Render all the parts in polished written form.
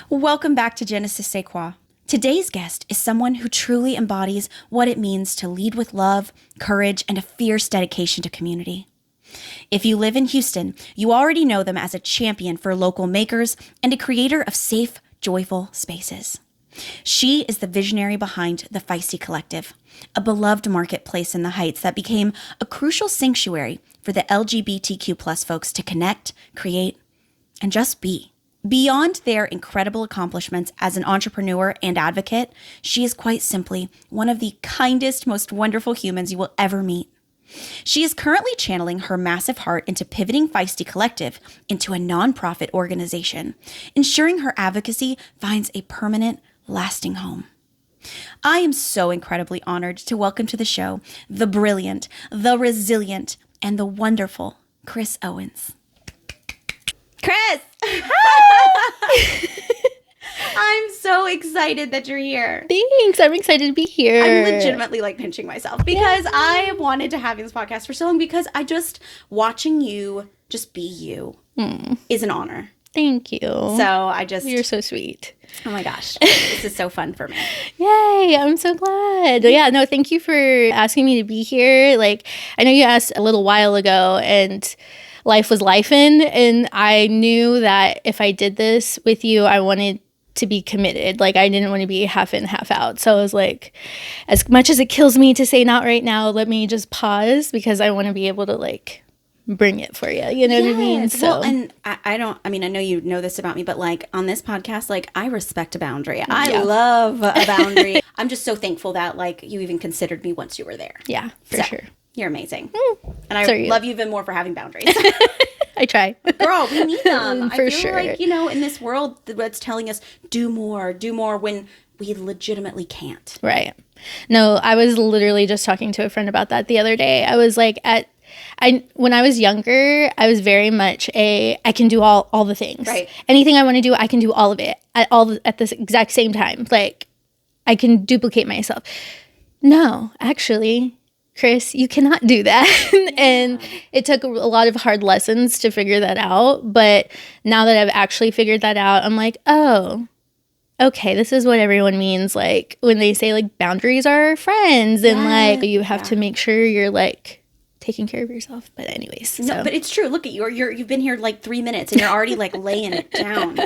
Welcome back to Genesis Sais Quoi. Today's guest is someone who truly embodies what it means to lead with love, courage, and a fierce dedication to community. If you live in Houston, you already know them as a champion for local makers and a creator of safe, joyful spaces. She is the visionary behind the Feisty Collective, a beloved marketplace in the Heights that became a crucial sanctuary for the LGBTQ plus folks to connect, create, and just be. Beyond their incredible accomplishments as an entrepreneur and advocate, she is quite simply one of the kindest, most wonderful humans you will ever meet. She is currently channeling her massive heart into pivoting Feisty Collective into a nonprofit organization, ensuring her advocacy finds a permanent, lasting home. I am so incredibly honored to welcome to the show the brilliant, the resilient, and the wonderful Kris Owens. Kris! I'm so excited that you're here. Thanks. I'm excited to be here. I'm legitimately pinching myself because I wanted to have you on this podcast for so long because watching you just be you is an honor. Thank you. You're so sweet. Oh my gosh. This is so fun for me. Yay. I'm so glad. Yeah, no, thank you for asking me to be here. I know you asked a little while ago and life was lifing, and I knew that if I did this with you, I wanted to be committed. I didn't want to be half in, half out. So I was like, as much as it kills me to say not right now, let me just pause because I want to be able to bring it for you. You know what I mean? So. Well, and I know you know this about me, but on this podcast, I respect a boundary. I love a boundary. I'm just so thankful that you even considered me once you were there. Yeah, for sure. You're amazing. And I love you even more for having boundaries. I try. Girl, we need them. For I feel sure. in this world that's telling us do more when we legitimately can't. Right. No, I was literally just talking to a friend about that the other day. I was when I was younger, I was very much I can do all the things. Right. Anything I want to do, I can do all of it at the exact same time. I can duplicate myself. No, actually, Kris, you cannot do that. And it took a lot of hard lessons to figure that out. But now that I've actually figured that out, I'm like, oh, okay, this is what everyone means. When they say boundaries are friends and you have to make sure you're taking care of yourself. But anyways. So. No, but it's true. Look at you. You've been here 3 minutes and you're already laying it down.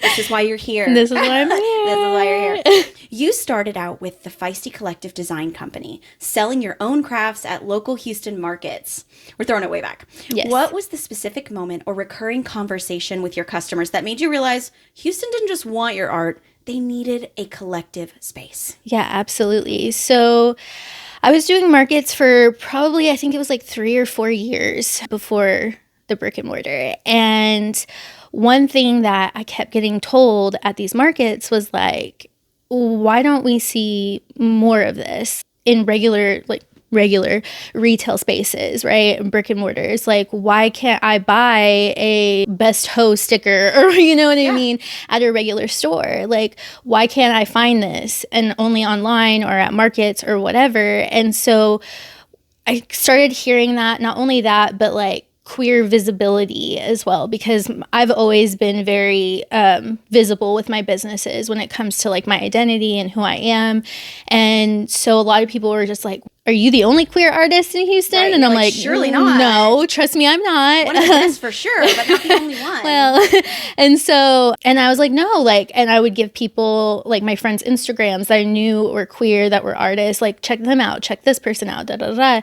This is why you're here. This is why I'm here. This is why you're here. You started out with the Feisty Collective Design Company, selling your own crafts at local Houston markets. We're throwing it way back. Yes. What was the specific moment or recurring conversation with your customers that made you realize Houston didn't just want your art, they needed a collective space? Yeah, absolutely. So I was doing markets for probably, I think it was 3 or 4 years before the brick and mortar. And one thing that I kept getting told at these markets was why don't we see more of this in regular retail spaces, right? Brick and mortars. Why can't I buy a best hoe sticker or, you know what I mean, at a regular store? Why can't I find this and only online or at markets or whatever? And so I started hearing that, not only that, but queer visibility as well, because I've always been very visible with my businesses when it comes to my identity and who I am. And so a lot of people were just are you the only queer artist in Houston? Right. And I'm surely not. No, trust me, I'm not. One of the best for sure, but not the only one. Well, and I was no, and I would give people my friends' Instagrams that I knew were queer, that were artists, check them out, check this person out, da da da.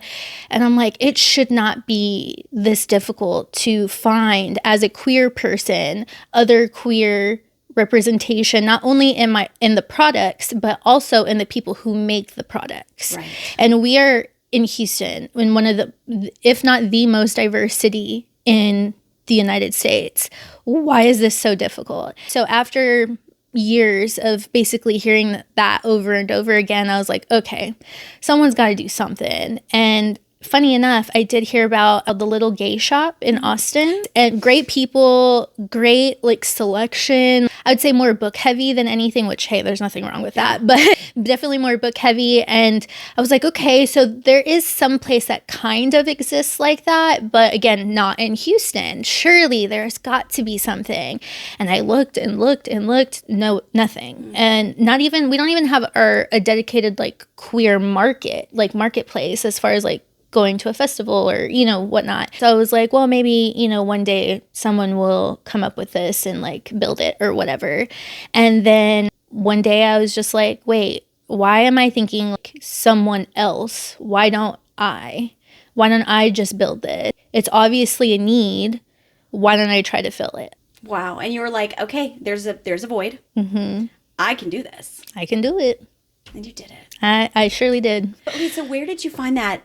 And I'm it should not be this difficult to find as a queer person other queer representation, not only in the products, but also in the people who make the products. Right. And we are in Houston, in one of the, if not the most diverse city in the United States. Why is this so difficult? So after years of basically hearing that over and over again, I was okay, someone's got to do something. And funny enough, I did hear about the little gay shop in Austin, and great people, great like selection. I would say more book heavy than anything, which, hey, there's nothing wrong with that, but definitely more book heavy. And I was like, okay, so there is some place that kind of exists like that, but again, not in Houston. Surely there's got to be something. And I looked and looked and looked, no, nothing. And we don't even have a dedicated like queer marketplace as far as like going to a festival or, whatnot. So I was like, well, maybe, one day someone will come up with this and like build it or whatever. And then one day I was just like, wait, why am I thinking like someone else? Why don't I just build it? It's obviously a need. Why don't I try to fill it? Wow. And you were like, okay, there's a void. Mm-hmm. I can do this. I can do it. And you did it. I surely did. Okay, so where did you find that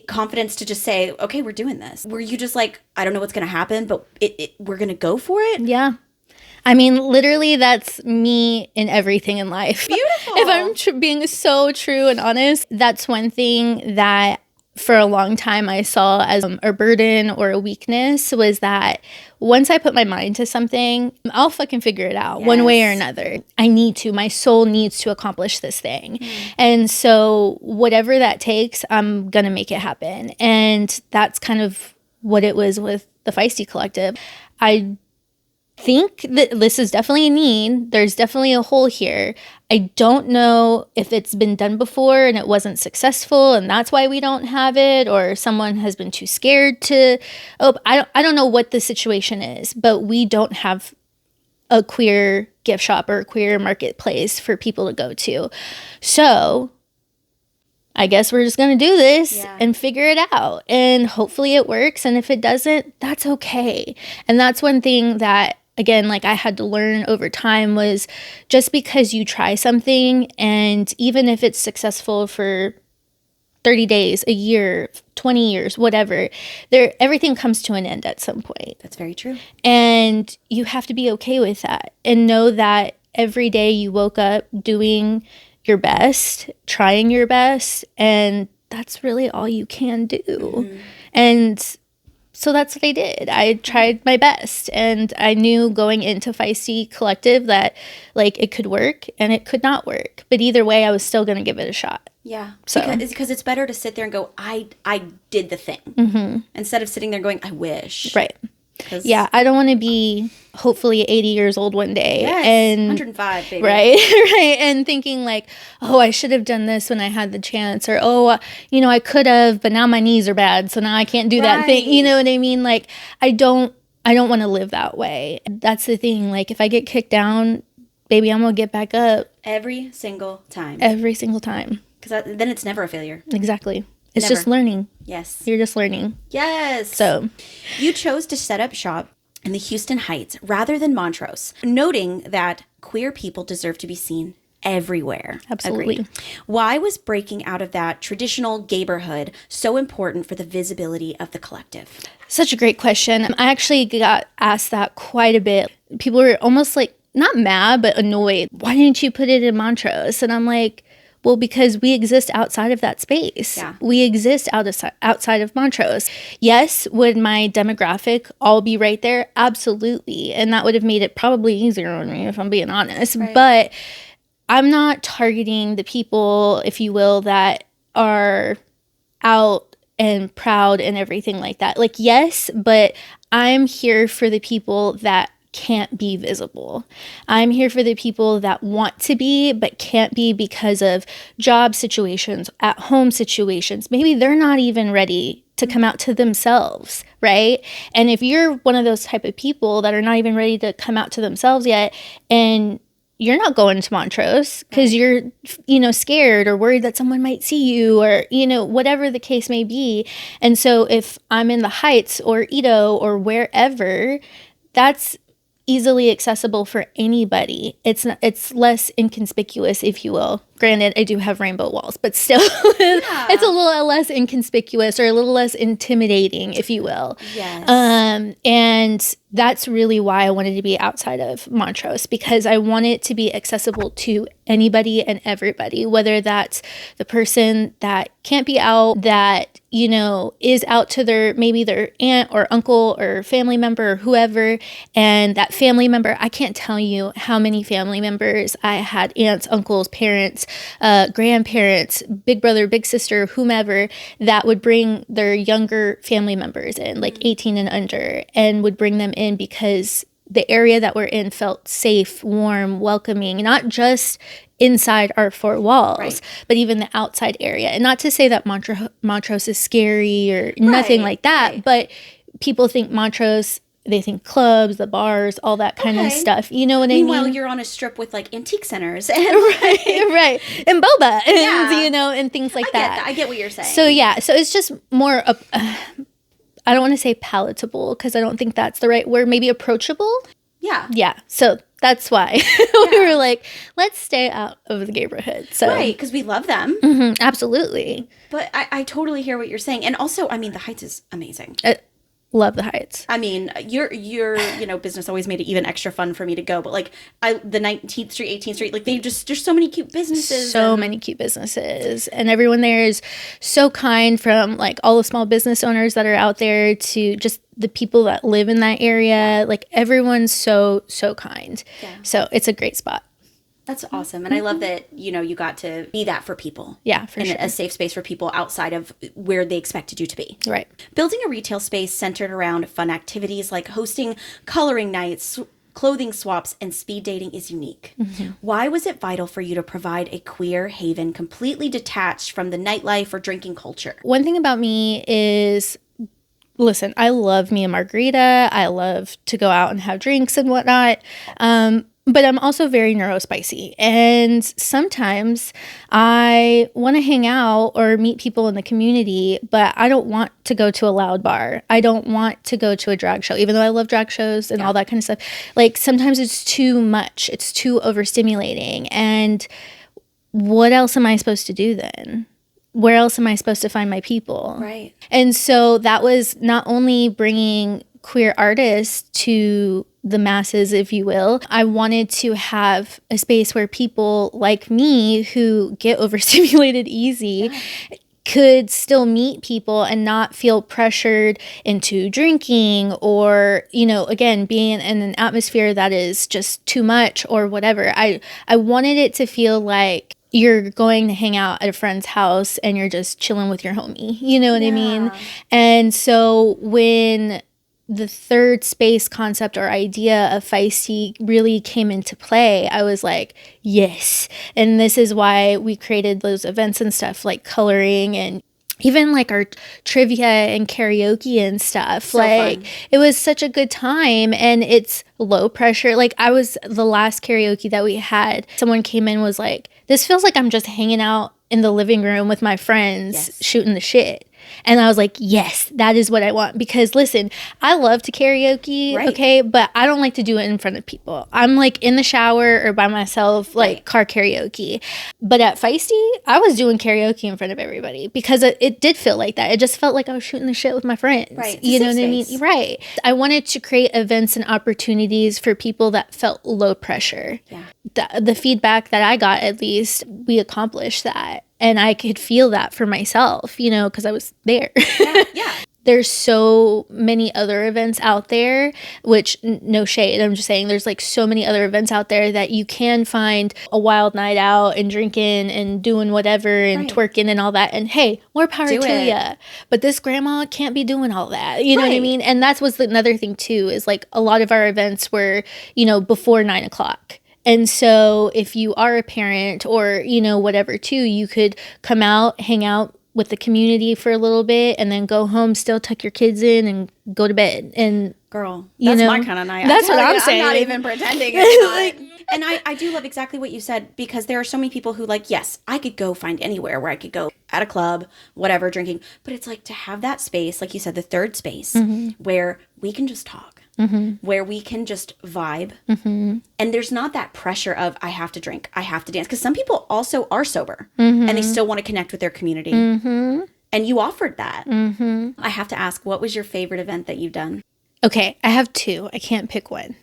confidence to just say, okay, we're doing this? Were you just like, I don't know what's going to happen, but we're going to go for it? Yeah. I mean, literally, that's me in everything in life. Beautiful. If I'm being so true and honest, that's one thing that for a long time I saw as a burden or a weakness, was that once I put my mind to something, I'll fucking figure it out one way or another. My soul needs to accomplish this thing. And so whatever that takes, I'm going to make it happen. And that's kind of what it was with the Feisty Collective. I think that this is definitely a need. There's definitely a hole here. I don't know if it's been done before and it wasn't successful and that's why we don't have it, or someone has been too scared to. I don't know what the situation is, but we don't have a queer gift shop or a queer marketplace for people to go to. So I guess we're just going to do this and figure it out, and hopefully it works. And if it doesn't, that's okay. And that's one thing that, again, like I had to learn over time, was just because you try something, and even if it's successful for 30 days, a year, 20 years, whatever, everything comes to an end at some point. That's very true. And you have to be okay with that and know that every day you woke up doing your best, trying your best, and that's really all you can do. And so that's what I did. I tried my best, and I knew going into Feisty Collective that like it could work and it could not work. But either way, I was still going to give it a shot. Yeah. So because it's better to sit there and go, I did the thing, instead of sitting there going, I wish. Right. Yeah, I don't want to be hopefully 80 years old one day. Yes, and 105, baby. Right, right. And thinking like, oh, I should have done this when I had the chance, or, oh, I could have, but now my knees are bad, so now I can't do that thing. You know what I mean? Like, I don't want to live that way. That's the thing. Like, if I get kicked down, baby, I'm going to get back up. Every single time. Every single time. Because then it's never a failure. Exactly. It's just learning. Yes. You're just learning. Yes. So you chose to set up shop in the Houston Heights rather than Montrose, noting that queer people deserve to be seen everywhere. Absolutely. Agreed. Why was breaking out of that traditional gayborhood so important for the visibility of the collective? Such a great question. I actually got asked that quite a bit. People were almost like, not mad, but annoyed. Why didn't you put it in Montrose? And I'm like, well, because we exist outside of that space. Yeah. We exist outside of Montrose. Yes, would my demographic all be right there? Absolutely. And that would have made it probably easier on me, if I'm being honest. Right. But I'm not targeting the people, if you will, that are out and proud and everything like that. Like, yes, but I'm here for the people that can't be visible. I'm here for the people that want to be but can't be because of job situations, at home situations. Maybe they're not even ready to come out to themselves, right? And if you're one of those type of people that are not even ready to come out to themselves yet, and you're not going to Montrose because you're, scared or worried that someone might see you, or, whatever the case may be. And so if I'm in the Heights or Edo or wherever, that's easily accessible for anybody. It's less inconspicuous, if you will. Granted, I do have rainbow walls, but still it's a little less inconspicuous or a little less intimidating, if you will. Yes. And that's really why I wanted to be outside of Montrose, because I want it to be accessible to anybody and everybody, whether that's the person that can't be out, that, you know, is out to maybe their aunt or uncle or family member or whoever. And that family member, I can't tell you how many family members I had, aunts, uncles, parents, grandparents, big brother, big sister, whomever, that would bring their younger family members in, like 18 and under, and would bring them in because the area that we're in felt safe, warm, welcoming, not just inside our four walls, but even the outside area. And not to say that Montrose is scary or nothing like that, but people think Montrose, they think clubs, the bars, all that kind of stuff. You know what I mean? Meanwhile, you're on a strip with like antique centers and right. And boba and, you know, and things like that. I get what you're saying. So yeah, so it's just more I don't want to say palatable because I don't think that's the right word. Maybe approachable. Yeah. Yeah. So that's why we were like, let's stay out of the neighborhood. So right, because we love them. Absolutely. But I totally hear what you're saying. And also, I mean, the Heights is amazing. Love the Heights. I mean, your you know, business always made it even extra fun for me to go. But like the 19th Street, 18th Street, like there's so many cute businesses. So many cute businesses. And everyone there is so kind, from like all the small business owners that are out there to just the people that live in that area. Like everyone's so kind. Yeah. So it's a great spot. That's awesome. And I love that, you know, you got to be that for people. Yeah, for sure. A safe space for people outside of where they expected you to be. Right. Building a retail space centered around fun activities like hosting coloring nights, clothing swaps, and speed dating is unique. Why was it vital for you to provide a queer haven completely detached from the nightlife or drinking culture? One thing about me is, listen, I love me a margarita. I love to go out and have drinks and whatnot. But I'm also very neurospicy. And sometimes I want to hang out or meet people in the community, but I don't want to go to a loud bar. I don't want to go to a drag show, even though I love drag shows and all that kind of stuff. Like sometimes it's too much. It's too overstimulating. And what else am I supposed to do then? Where else am I supposed to find my people? Right. And so that was not only bringing queer artists to the masses, if you will. I wanted to have a space where people like me who get overstimulated easy could still meet people and not feel pressured into drinking or, you know, again, being in an atmosphere that is just too much or whatever. I wanted it to feel like you're going to hang out at a friend's house and you're just chilling with your homie. You know what I mean? And so when the third space concept or idea of Feisty really came into play, I was like, yes. And this is why we created those events and stuff like coloring and even like our trivia and karaoke and stuff. So like fun. It was such a good time, and it's low pressure. Like the last karaoke that we had, someone came in was like, this feels like I'm just hanging out in the living room with my friends shooting the shit. And I was like, yes, that is what I want. Because listen, I love to karaoke, okay? But I don't like to do it in front of people. I'm like in the shower or by myself, like car karaoke. But at Feisty, I was doing karaoke in front of everybody because it did feel like that. It just felt like I was shooting the shit with my friends. Right. You know what I mean? Right. I wanted to create events and opportunities for people that felt low pressure. Yeah. The feedback that I got, at least, we accomplished that. And I could feel that for myself, you know, because I was there. Yeah. There's so many other events out there, which no shade. I'm just saying there's like so many other events out there that you can find a wild night out and drinking and doing whatever and twerking and all that. And hey, more power to you. But this grandma can't be doing all that. You know what I mean? And that's what's another thing too, is like a lot of our events were, you know, before 9 o'clock. And so if you are a parent or, you know, whatever too, you could come out, hang out with the community for a little bit and then go home, still tuck your kids in and go to bed. And girl, that's my kind of night. That's what I'm saying. I'm not even pretending. It's not. And I do love exactly what you said, because there are so many people who like, yes, I could go find anywhere where I could go at a club, whatever, drinking. But it's like to have that space, like you said, the third space where we can just talk. Where we can just vibe. And there's not that pressure of, I have to drink, I have to dance. Because some people also are sober and they still want to connect with their community. And you offered that. I have to ask, what was your favorite event that you've done? Okay, I have two. I can't pick one.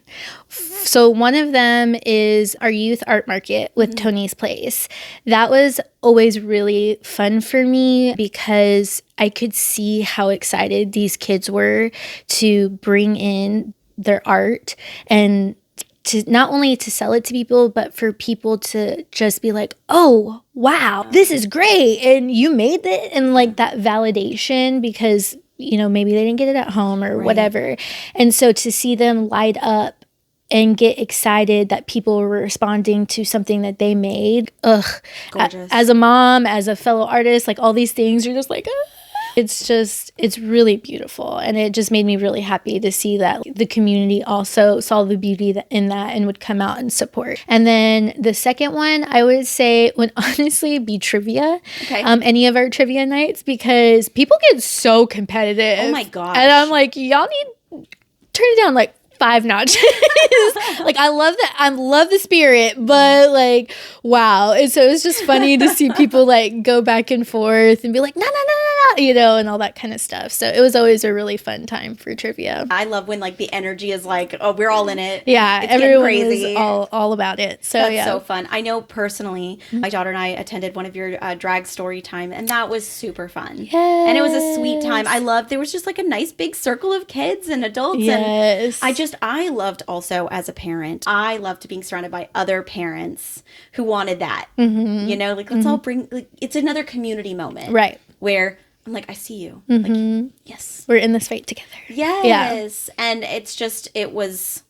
So one of them is our youth art market with Tony's Place. That was always really fun for me because I could see how excited these kids were to bring in their art and to not only to sell it to people, but for people to just be like, oh, wow, this is great. And you made it. And like that validation because, you know, maybe they didn't get it at home or whatever. And so to see them light up and get excited that people were responding to something that they made. Gorgeous. As a mom, as a fellow artist, like all these things, you're just like, it's really beautiful. And it just made me really happy to see that the community also saw the beauty in that and would come out and support. And then the second one, I would say would honestly be trivia. Okay. Any of our trivia nights, because people get so competitive. Oh my gosh. And I'm like, y'all need turn it down like 5 notches. Like I love that. I love the spirit, but like, wow. And so it's just funny to see people like go back and forth and be like, no, you know, and all that kind of stuff. So it was always a really fun time for trivia. I love when like the energy is like, oh, we're all in it. Yeah, it's everyone crazy. was all about it. So That's yeah, so fun. I know personally, my daughter and I attended one of your drag story time, and that was super fun. Yes. And it was a sweet time. I loved, there was just like a nice big circle of kids and adults. Yes. And I loved also as a parent, I loved being surrounded by other parents who wanted that. You know, like let's all bring, like, it's another community moment. Right. Where I'm like, I see you. Like, yes. We're in this fight together. Yes. Yeah. And it's just, it was,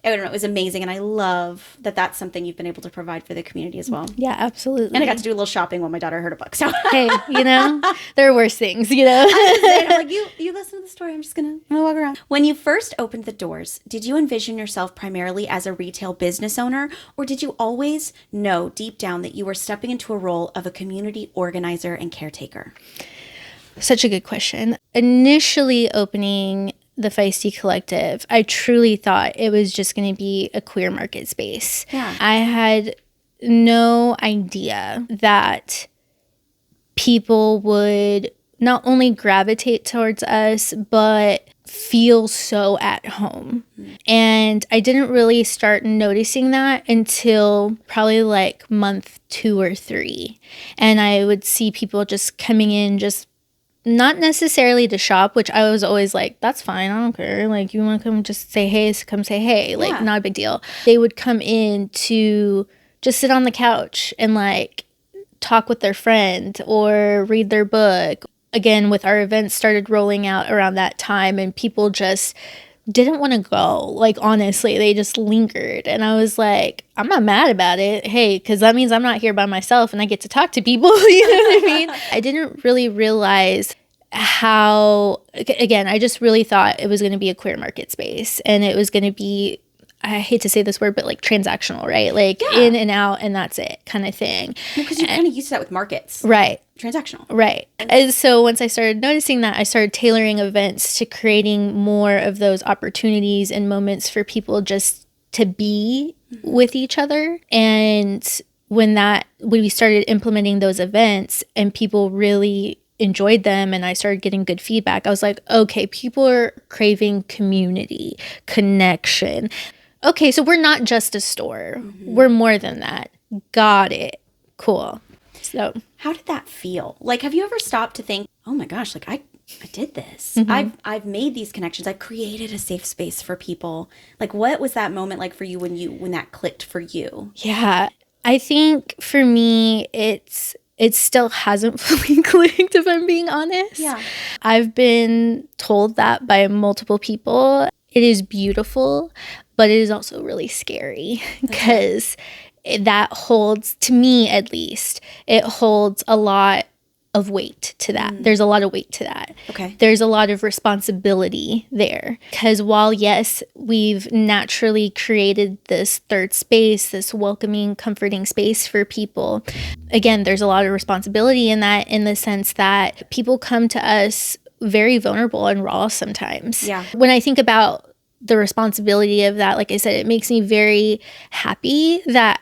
I don't know, it was amazing. And I love that that's something you've been able to provide for the community as well. Yeah, absolutely. And I got to do a little shopping while my daughter heard a book. So hey, you know, there are worse things, you know. I'm like, you listen to the story. I'm gonna walk around. When you first opened the doors, did you envision yourself primarily as a retail business owner, or did you always know deep down that you were stepping into a role of a community organizer and caretaker? Such a good question. Initially opening the Feisty Collective, I truly thought it was just going to be a queer market space. Yeah. I had no idea that people would not only gravitate towards us, but feel so at home. And I didn't really start noticing that until probably like month 2 or 3. And I would see people just coming in, just not necessarily to shop, which I was always like, that's fine, I don't care. Like, you want to come just say hey, so come say hey. Like, not a big deal. They would come in to just sit on the couch and like talk with their friend or read their book. Again, with our events started rolling out around that time, and people just didn't want to go. Like, honestly, they just lingered. And I was like, I'm not mad about it. Hey, because that means I'm not here by myself and I get to talk to people. You know what I mean? I didn't really realize how, again, I just really thought it was going to be a queer market space. And it was going to be, I hate to say this word, but like transactional, right? Like in and out and that's it kind of thing. Because you're kind of used to that with markets. Right. Transactional. Right. And so once I started noticing that, I started tailoring events to creating more of those opportunities and moments for people just to be with each other. And when we started implementing those events and people really enjoyed them and I started getting good feedback, I was like, okay, people are craving community, connection. Okay, so we're not just a store. We're more than that. Got it. Cool. So how did that feel? Like, have you ever stopped to think, oh my gosh, like I did this. I've made these connections. I've created a safe space for people. Like, what was that moment like for you when that clicked for you? Yeah, I think for me, it still hasn't fully clicked, if I'm being honest. Yeah. I've been told that by multiple people. It is beautiful, but it is also really scary because that holds, to me at least, it holds a lot of weight to that. There's a lot of weight to that. Okay. There's a lot of responsibility there. Because while, yes, we've naturally created this third space, this welcoming, comforting space for people, again, there's a lot of responsibility in that, in the sense that people come to us very vulnerable and raw sometimes. Yeah. When I think about the responsibility of that, like I said, it makes me very happy that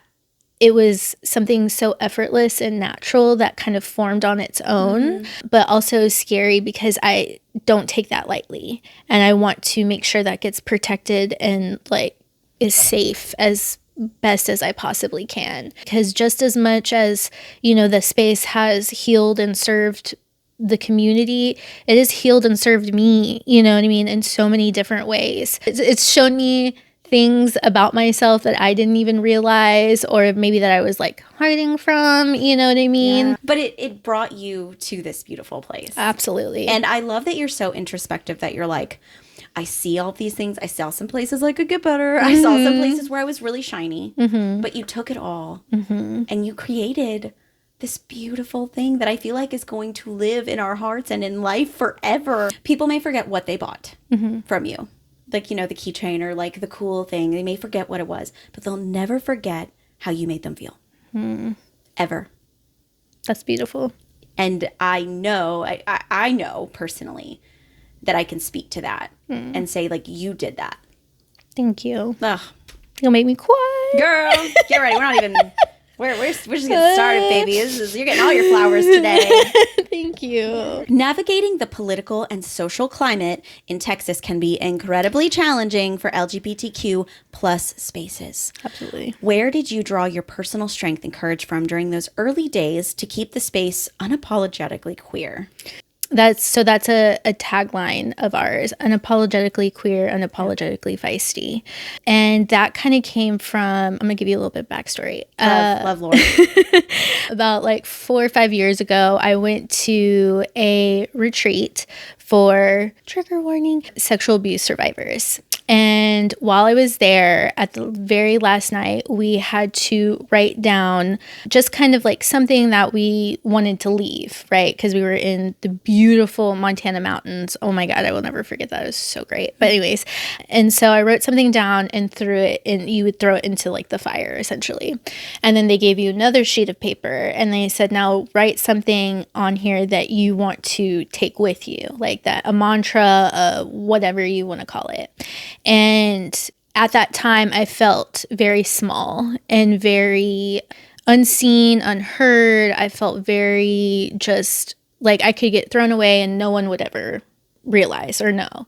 it was something so effortless and natural that kind of formed on its own, but also scary because I don't take that lightly. And I want to make sure that gets protected and like is safe as best as I possibly can. Because just as much as, you know, the space has healed and served the community, it has healed and served me, you know what I mean, in so many different ways. It's shown me things about myself that I didn't even realize, or maybe that I was like hiding from, you know what I mean? Yeah. But it brought you to this beautiful place. Absolutely. And I love that you're so introspective, that you're like, I see all these things. I saw some places I could get better. I saw some places where I was really shiny. But you took it all and you created this beautiful thing that I feel like is going to live in our hearts and in life forever. People may forget what they bought from you. Like, you know, the keychain or like the cool thing. They may forget what it was, but they'll never forget how you made them feel. Ever. That's beautiful. And I know, I know personally that I can speak to that and say, like, you did that. Thank you. Ugh. You'll make me cry. Girl, get ready. We're not even... We're just getting started, baby. You're getting all your flowers today. Thank you. Navigating the political and social climate in Texas can be incredibly challenging for LGBTQ plus spaces. Absolutely. Where did you draw your personal strength and courage from during those early days to keep the space unapologetically queer? That's a tagline of ours: unapologetically queer, unapologetically feisty. And that kind of came from, I'm gonna give you a little bit of backstory. Love Lord. About like 4 or 5 years ago, I went to a retreat for, trigger warning, sexual abuse survivors. And while I was there, at the very last night, we had to write down just kind of like something that we wanted to leave, right? Because we were in the beautiful Montana mountains. Oh my God, I will never forget that. It was so great. But anyways, and so I wrote something down and threw it, and you would throw it into like the fire essentially. And then they gave you another sheet of paper and they said, now write something on here that you want to take with you, like that, a mantra, whatever you want to call it. And at that time, I felt very small and very unseen, unheard. I felt very just like I could get thrown away and no one would ever realize or know.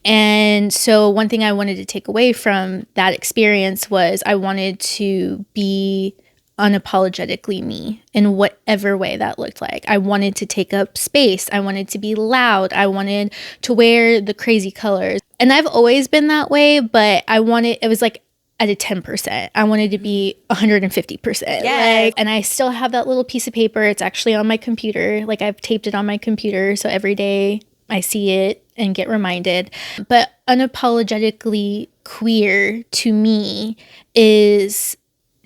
And so one thing I wanted to take away from that experience was I wanted to be unapologetically me in whatever way that looked like. I wanted to take up space. I wanted to be loud. I wanted to wear the crazy colors. And I've always been that way, but it was like at a 10%. I wanted to be 150%. Yes. And I still have that little piece of paper. It's actually on my computer. Like I've taped it on my computer. So every day I see it and get reminded. But unapologetically queer to me is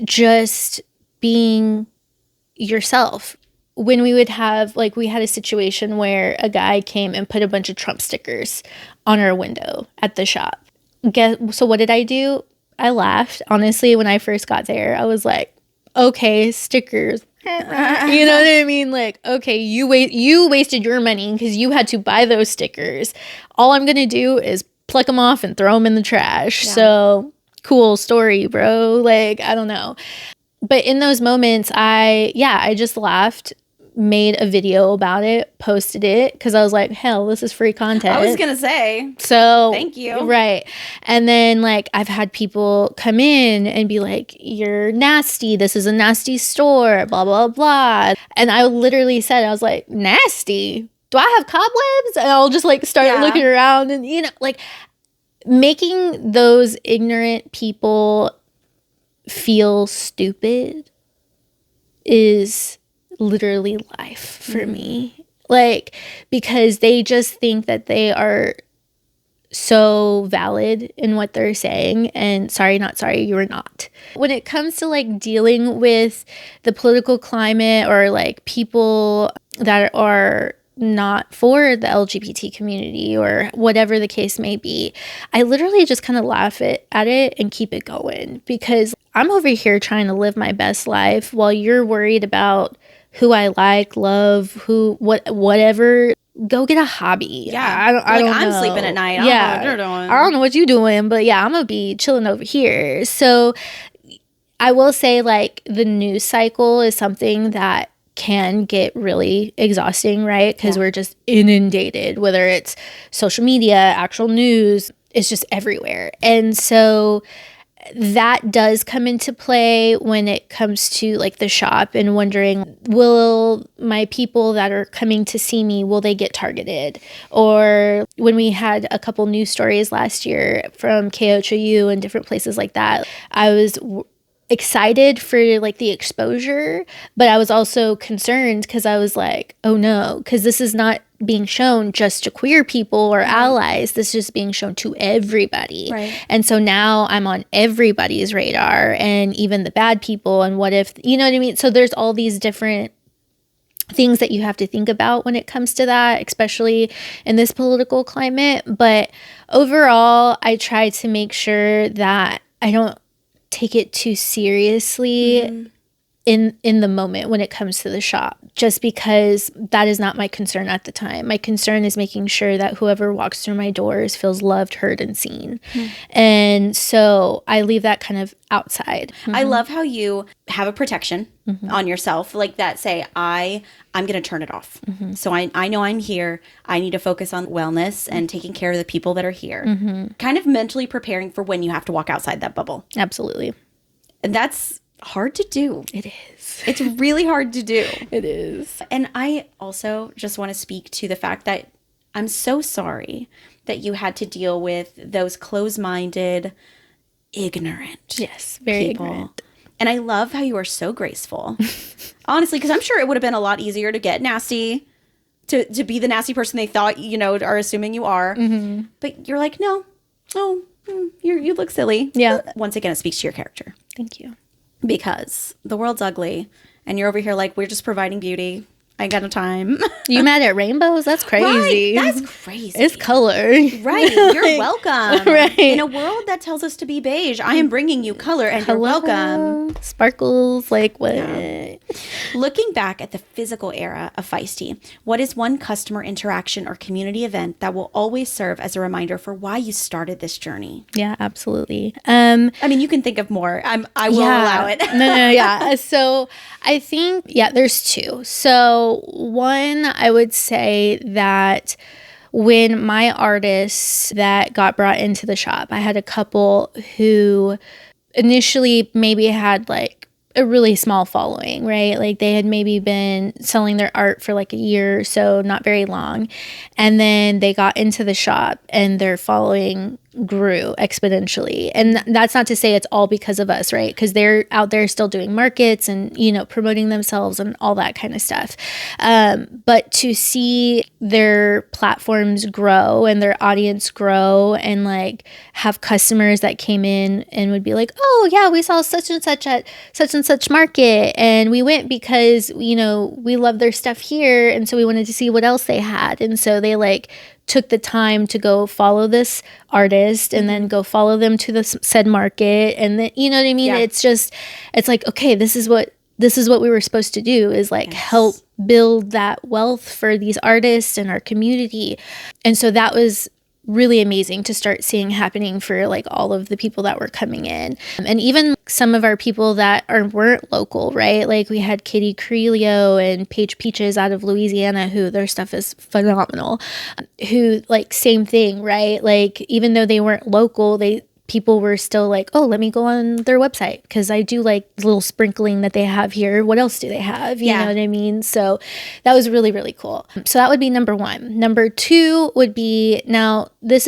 just being yourself. When we would have, like, we had a situation where a guy came and put a bunch of Trump stickers on our window at the shop. So what did I do? I laughed. Honestly, when I first got there, I was like, okay, stickers. You know what I mean? Like, okay, you wasted your money because you had to buy those stickers. All I'm going to do is pluck them off and throw them in the trash. Yeah. So cool story, bro. Like, I don't know. But in those moments, I just laughed, made a video about it, posted it, because I was like, hell, this is free content. I was going to say. So thank you. Right. And then like I've had people come in and be like, you're nasty. This is a nasty store, blah, blah, blah. And I literally said, I was like, nasty? Do I have cobwebs? And I'll just like start looking around and, you know, like making those ignorant people feel stupid is literally life for me. Like, because they just think that they are so valid in what they're saying, and sorry, not sorry, you're not. When it comes to like dealing with the political climate or like people that are not for the LGBT community or whatever the case may be, I literally just kind of laugh at it and keep it going, because I'm over here trying to live my best life while you're worried about who I like, love, whatever. Go get a hobby. Yeah. I don't know. I'm sleeping at night. Yeah. I don't know what you're doing. I don't know what you're doing, but yeah, I'm going to be chilling over here. So I will say, like, the news cycle is something that can get really exhausting, right? Because we're just inundated, whether it's social media, actual news, it's just everywhere. And so that does come into play when it comes to like the shop and wondering, will my people that are coming to see me, will they get targeted? Or when we had a couple news stories last year from KOHU and different places like that, I was excited for like the exposure, but I was also concerned because I was like, oh no, because this is not being shown just to queer people or allies. This is being shown to everybody. Right. And so now I'm on everybody's radar, and even the bad people. And what if, you know what I mean? So there's all these different things that you have to think about when it comes to that, especially in this political climate. But overall, I try to make sure that I don't take it too seriously in the moment when it comes to the shop, just because that is not my concern at the time. My concern is making sure that whoever walks through my doors feels loved, heard, and seen. And so I leave that kind of outside. I love how you have a protection on yourself, like that, say, I'm going to turn it off. So I know I'm here. I need to focus on wellness and taking care of the people that are here. Kind of mentally preparing for when you have to walk outside that bubble. Absolutely. And that's hard to do. It is. It's really hard to do. It is. And I also just want to speak to the fact that I'm so sorry that you had to deal with those closed-minded, ignorant Very people. ignorant. And I love how you are so graceful. Honestly, because I'm sure it would have been a lot easier to get nasty, to be the nasty person they thought, are assuming you are. But you're like, no, you look silly. Yeah. Once again, it speaks to your character. Thank you. Because the world's ugly and you're over here like, we're just providing beauty. I ain't got no time. You mad at rainbows? That's crazy. Right, that's crazy. It's color. Right. You're welcome. Right. In a world that tells us to be beige, I am bringing you color and you're welcome. Sparkles, like what? Yeah. Looking back at the physical era of Feisty, what is one customer interaction or community event that will always serve as a reminder for why you started this journey? Yeah, absolutely. I mean, you can think of more. I will allow it. Yeah. So I think, there's two. So one, I would say that when my artists that got brought into the shop, I had a couple who initially maybe had like a really small following, right? Like they had maybe been selling their art for like a year or so, not very long. And then they got into the shop and their following grew exponentially. And that's not to say it's all because of us, right? Because they're out there still doing markets and, promoting themselves and all that kind of stuff. But to see their platforms grow and their audience grow and like have customers that came in and would be like, oh yeah, we saw such and such at such and such market. And we went because, we love their stuff here. And so we wanted to see what else they had. And so they like took the time to go follow this artist and then go follow them to the said market. And then, you know what I mean? Yeah. It's like, okay, this is what we were supposed to do, is like help build that wealth for these artists and our community. And so that was really amazing to start seeing happening for like all of the people that were coming in. And even some of our people that weren't local, right? Like we had Katie Creelio and Paige Peaches out of Louisiana, who their stuff is phenomenal, who like same thing, right? Like even though they weren't local, people were still like, oh, let me go on their website because I do like the little sprinkling that they have here. What else do they have? You know what I mean? So that was really, really cool. So that would be number one. Number two would be, now this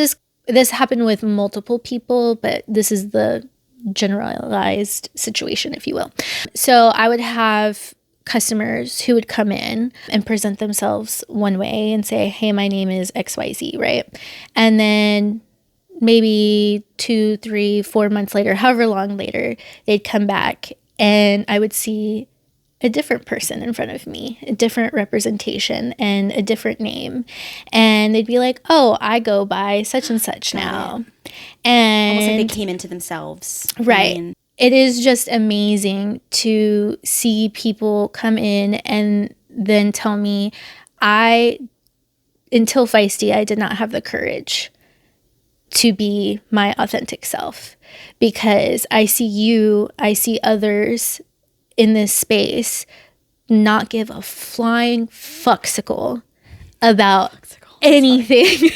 happened with multiple people, but this is the generalized situation, if you will. So I would have customers who would come in and present themselves one way and say, hey, my name is XYZ, right? And then maybe 2, 3, 4 months later, however long later, they'd come back and I would see a different person in front of me, a different representation and a different name. And they'd be like, oh, I go by such and such now. And almost like they came into themselves. Right. I mean, it is just amazing to see people come in and then tell me, until Feisty, I did not have the courage to be my authentic self, because I see others in this space not give a flying fucksicle about anything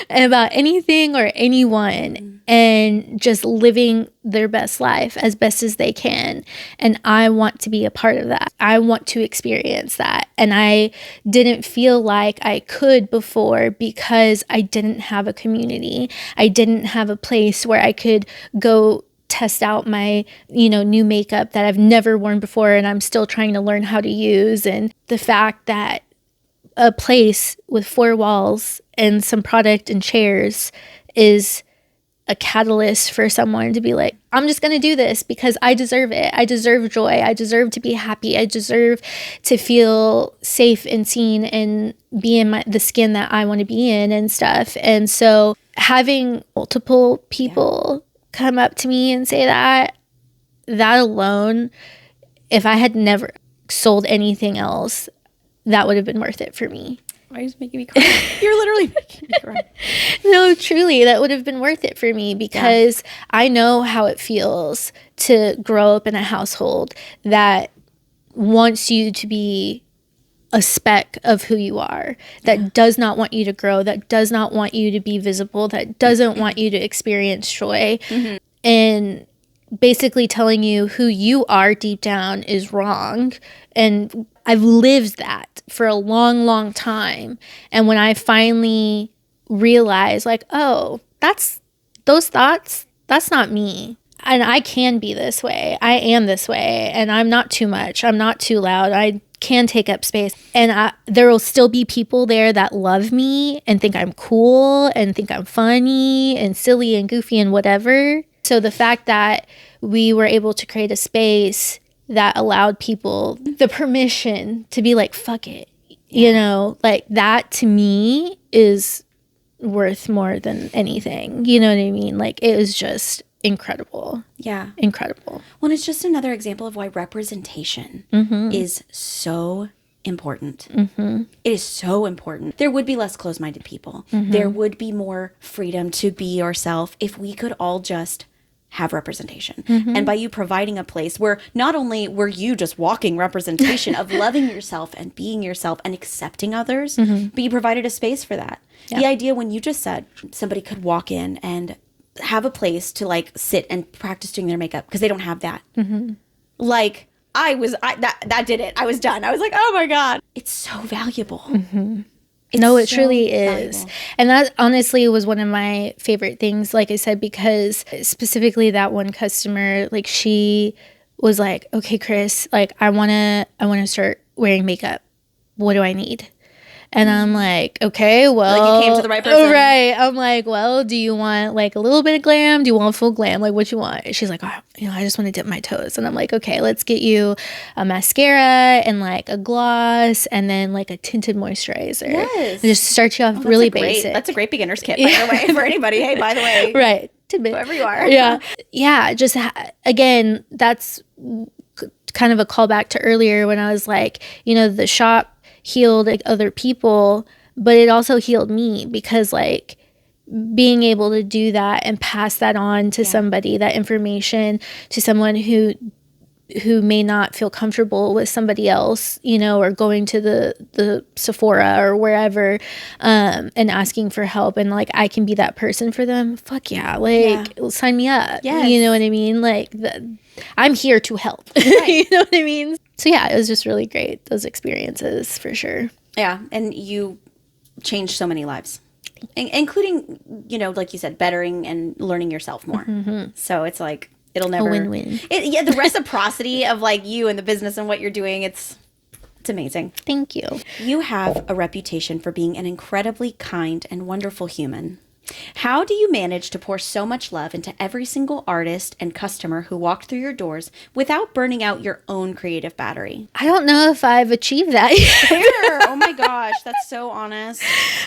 about anything or anyone, and just living their best life as best as they can. And I want to be a part of that. I want to experience that. And I didn't feel like I could before, because I didn't have a community. I didn't have a place where I could go test out my, new makeup that I've never worn before and I'm still trying to learn how to use. And the fact that a place with 4 walls and some product and chairs is a catalyst for someone to be like, I'm just going to do this because I deserve it. I deserve joy. I deserve to be happy. I deserve to feel safe and seen and be in the skin that I want to be in and stuff. And so having multiple people come up to me and say that alone, if I had never sold anything else, that would have been worth it for me. Why are you making me cry? You're literally making me cry. No, truly, that would have been worth it for me, because I know how it feels to grow up in a household that wants you to be a speck of who you are, that does not want you to grow, that does not want you to be visible, that doesn't want you to experience joy. And basically telling you who you are deep down is wrong. And I've lived that for a long, long time. And when I finally realized, like, oh, that's those thoughts, that's not me. And I can be this way. I am this way. And I'm not too much. I'm not too loud. I can take up space. And there will still be people there that love me and think I'm cool and think I'm funny and silly and goofy and whatever. So the fact that we were able to create a space that allowed people the permission to be like, fuck it, like that to me is worth more than anything. You know what I mean? Like, it was just incredible. Yeah. Incredible. Well, it's just another example of why representation is so important. It is so important. There would be less closed-minded people. There would be more freedom to be yourself if we could all just have representation. And by you providing a place where not only were you just walking representation of loving yourself and being yourself and accepting others, but you provided a space for that. The idea when you just said somebody could walk in and have a place to like sit and practice doing their makeup because they don't have that. Like that did it. I was done. I was like, oh my God, it's so valuable. No, it truly is. And that honestly was one of my favorite things, like I said, because specifically that one customer, like, she was like, okay, Kris, like, I want to start wearing makeup. What do I need? And I'm like, okay, well. Like, you came to the right person. Right. I'm like, well, do you want like a little bit of glam? Do you want full glam? Like, what you want? She's like, oh, I just want to dip my toes. And I'm like, okay, let's get you a mascara and like a gloss and then like a tinted moisturizer. Yes. And just start you off really basic. That's a great beginner's kit, by the way, for anybody. Hey, by the way. Right. Tidbit. Whoever you are. Yeah. Yeah. Just, again, that's kind of a callback to earlier when I was like, the shop healed other people, but it also healed me, because like being able to do that and pass that on to somebody, that information to someone who may not feel comfortable with somebody else, or going to the Sephora or wherever, and asking for help, and like I can be that person for them. Fuck yeah, like sign me up. Yes. You know what I mean? Like I'm here to help. Right. You know what I mean? So yeah, it was just really great, those experiences, for sure. Yeah, and you changed so many lives, including, like you said, bettering and learning yourself more. So it's like, it'll never... A win-win. The reciprocity of like you and the business and what you're doing, it's amazing. Thank you. You have a reputation for being an incredibly kind and wonderful human. How do you manage to pour so much love into every single artist and customer who walked through your doors without burning out your own creative battery? I don't know if I've achieved that yet. Oh my gosh, that's so honest.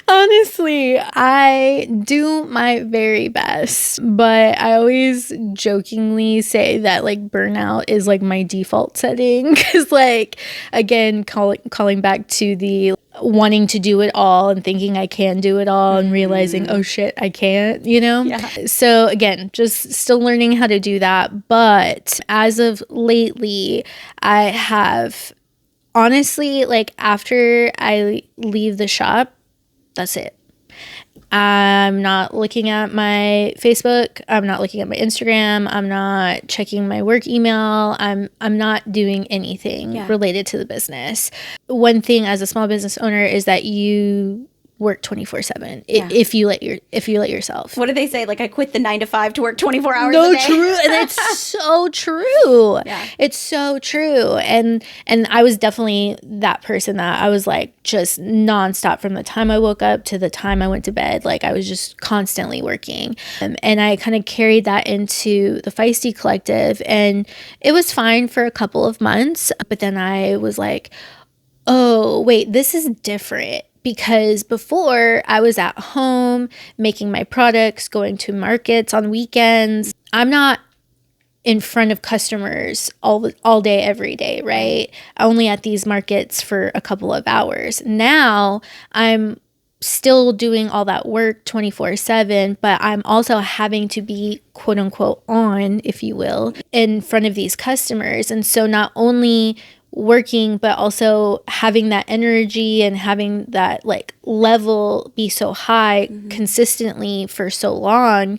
Honestly, I do my very best, but I always jokingly say that like burnout is like my default setting, because like, again, calling back to the wanting to do it all and thinking I can do it all and realizing, oh shit, I can't, you know? Yeah. So again, just still learning how to do that. But as of lately, I have honestly, like after I leave the shop, that's it. I'm not looking at my Facebook. I'm not looking at my Instagram. I'm not checking my work email. I'm not doing anything related to the business. One thing as a small business owner is that you work 24/7 if you let yourself. What do they say? Like, I quit the 9 to 5 to work 24 hours No, a day. true. And it's so true. Yeah. It's so true. And I was definitely that person that I was like just nonstop from the time I woke up to the time I went to bed. Like I was just constantly working. And I kind of carried that into the Feisty Collective, and it was fine for a couple of months. But then I was like, oh, wait, this is different. Because before I was at home making my products, going to markets on weekends. I'm not in front of customers all day, every day, right? Only at these markets for a couple of hours. Now I'm still doing all that work 24/7, but I'm also having to be quote unquote on, if you will, in front of these customers. And so not only working, but also having that energy and having that like level be so high consistently for so long.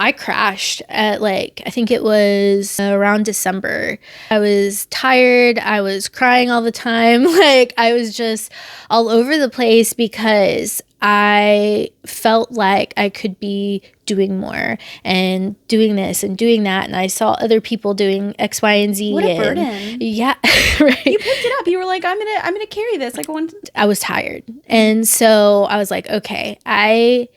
I crashed at like, I think it was around December. I was tired. I was crying all the time. Like I was just all over the place because I felt like I could be doing more and doing this and doing that. And I saw other people doing X, Y, and Z. What a burden. Yeah. Right. You picked it up. You were like, I'm gonna carry this. Like I was tired. And so I was like, okay, I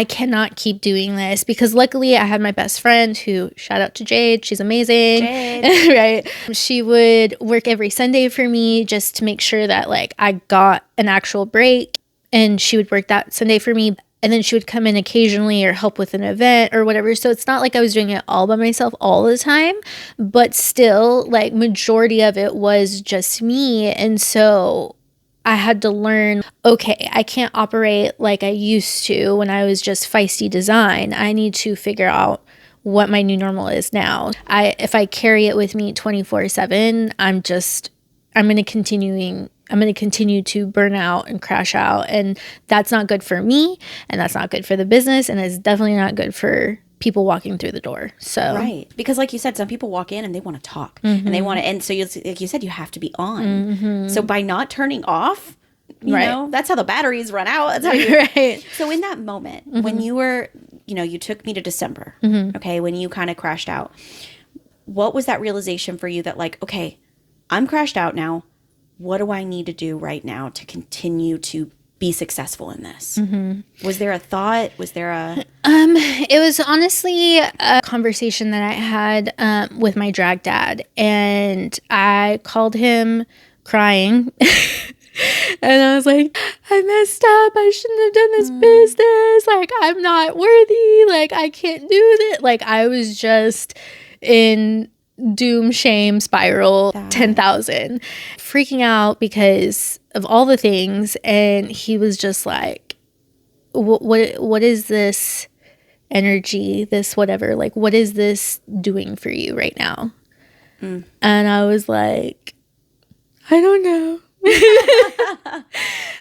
cannot keep doing this, because luckily I had my best friend who, shout out to Jade, she's amazing. Jade. Right. She would work every Sunday for me just to make sure that like I got an actual break, and she would work that Sunday for me. And then she would come in occasionally or help with an event or whatever. So it's not like I was doing it all by myself all the time, but still like majority of it was just me. And so I had to learn, okay, I can't operate like I used to when I was just Feisty Design. I need to figure out what my new normal is now. If I carry it with me 24/7, I'm going to continue to burn out and crash out, and that's not good for me, and that's not good for the business, and it's definitely not good for people walking through the door. So right, because like you said, some people walk in and they want to talk, and they want to, and so like you said, you have to be on. So by not turning off, you know, that's how the batteries run out. That's how you. Right. So in that moment, when you were, you know, you took me to December, okay, when you kind of crashed out, what was that realization for you that like, okay, I'm crashed out now. What do I need to do right now to continue to be successful in this? Was there a thought? Was there a... It was honestly a conversation that I had with my drag dad, and I called him crying. And I was like, I messed up. I shouldn't have done this business. Like, I'm not worthy. Like, I can't do this. Like, I was just in doom, shame, spiral, 10,000, freaking out because of all the things. And he was just like, what is this energy, this whatever, like, what is this doing for you right now? And I was like, I don't know.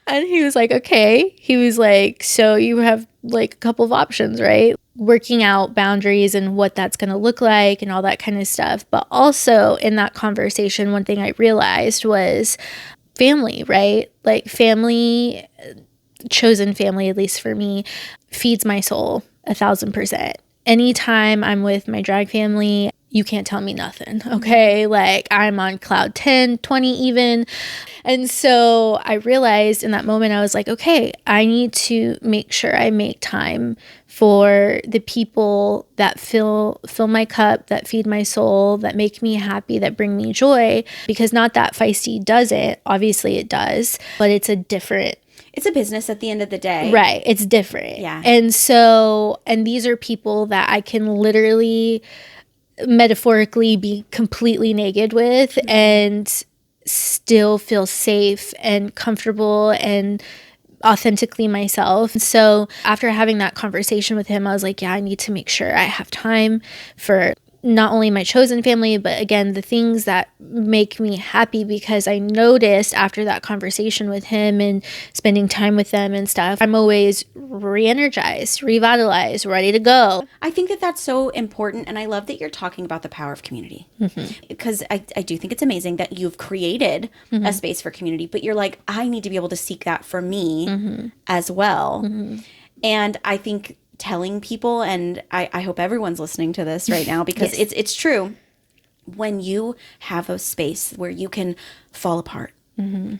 And he was like, okay. He was like, so you have like a couple of options, right? Working out boundaries and what that's going to look like and all that kind of stuff. But also in that conversation, one thing I realized was family, right? Like family, chosen family, at least for me, feeds my soul 1,000%. Anytime I'm with my drag family, you can't tell me nothing, okay? Like I'm on cloud 10, 20 even. And so I realized in that moment, I was like, okay, I need to make sure I make time for the people that fill my cup, that feed my soul, that make me happy, that bring me joy. Because not that Feisty doesn't, obviously it does, but it's a business at the end of the day. Right. It's different. Yeah. And so, and these are people that I can literally metaphorically be completely naked with and still feel safe and comfortable and authentically myself. So after having that conversation with him, I was like, yeah, I need to make sure I have time for not only my chosen family, but again, the things that make me happy, because I noticed after that conversation with him and spending time with them and stuff, I'm always re-energized, revitalized, ready to go. I think that that's so important. And I love that you're talking about the power of community, because I do think it's amazing that you've created a space for community, but you're like, I need to be able to seek that for me as well. And I think telling people, and I hope everyone's listening to this right now, because Yes. it's true. When you have a space where you can fall apart,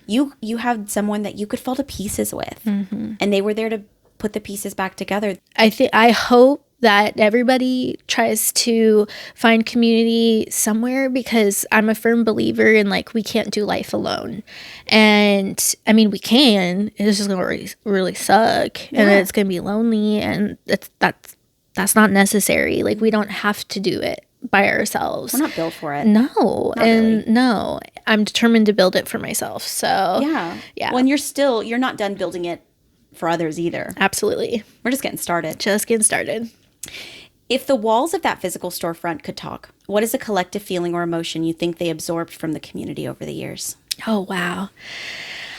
you have someone that you could fall to pieces with, and they were there to put the pieces back together. I hope that everybody tries to find community somewhere, because I'm a firm believer in like, we can't do life alone. And I mean, we can, it's just gonna really suck, and it's gonna be lonely, and that's not necessary. Like, we don't have to do it by ourselves. We're not built for it. No. No, I'm determined to build it for myself. So Yeah. When you're not done building it for others either. Absolutely. We're just getting started. Just getting started. If the walls of that physical storefront could talk, what is a collective feeling or emotion you think they absorbed from the community over the years? Oh, wow.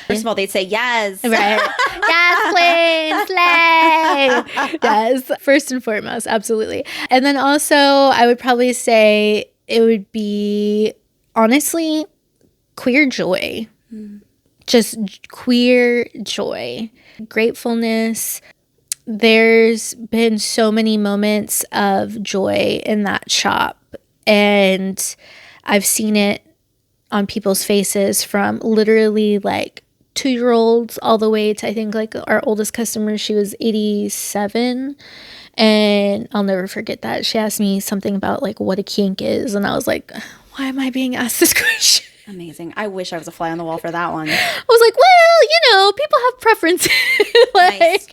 First of all, they'd say yes. Right. Yes, queen, slay. Yes, first and foremost, absolutely. And then also, I would probably say it would be, honestly, queer joy. Just queer joy, gratefulness. There's been so many moments of joy in that shop, and I've seen it on people's faces, from literally like 2-year-olds all the way to, I think, like our oldest customer, she was 87, and I'll never forget that. She asked me something about like what a kink is, and I was like, why am I being asked this question? Amazing. I wish I was a fly on the wall for that one. I was like, well, people have preferences. Nice.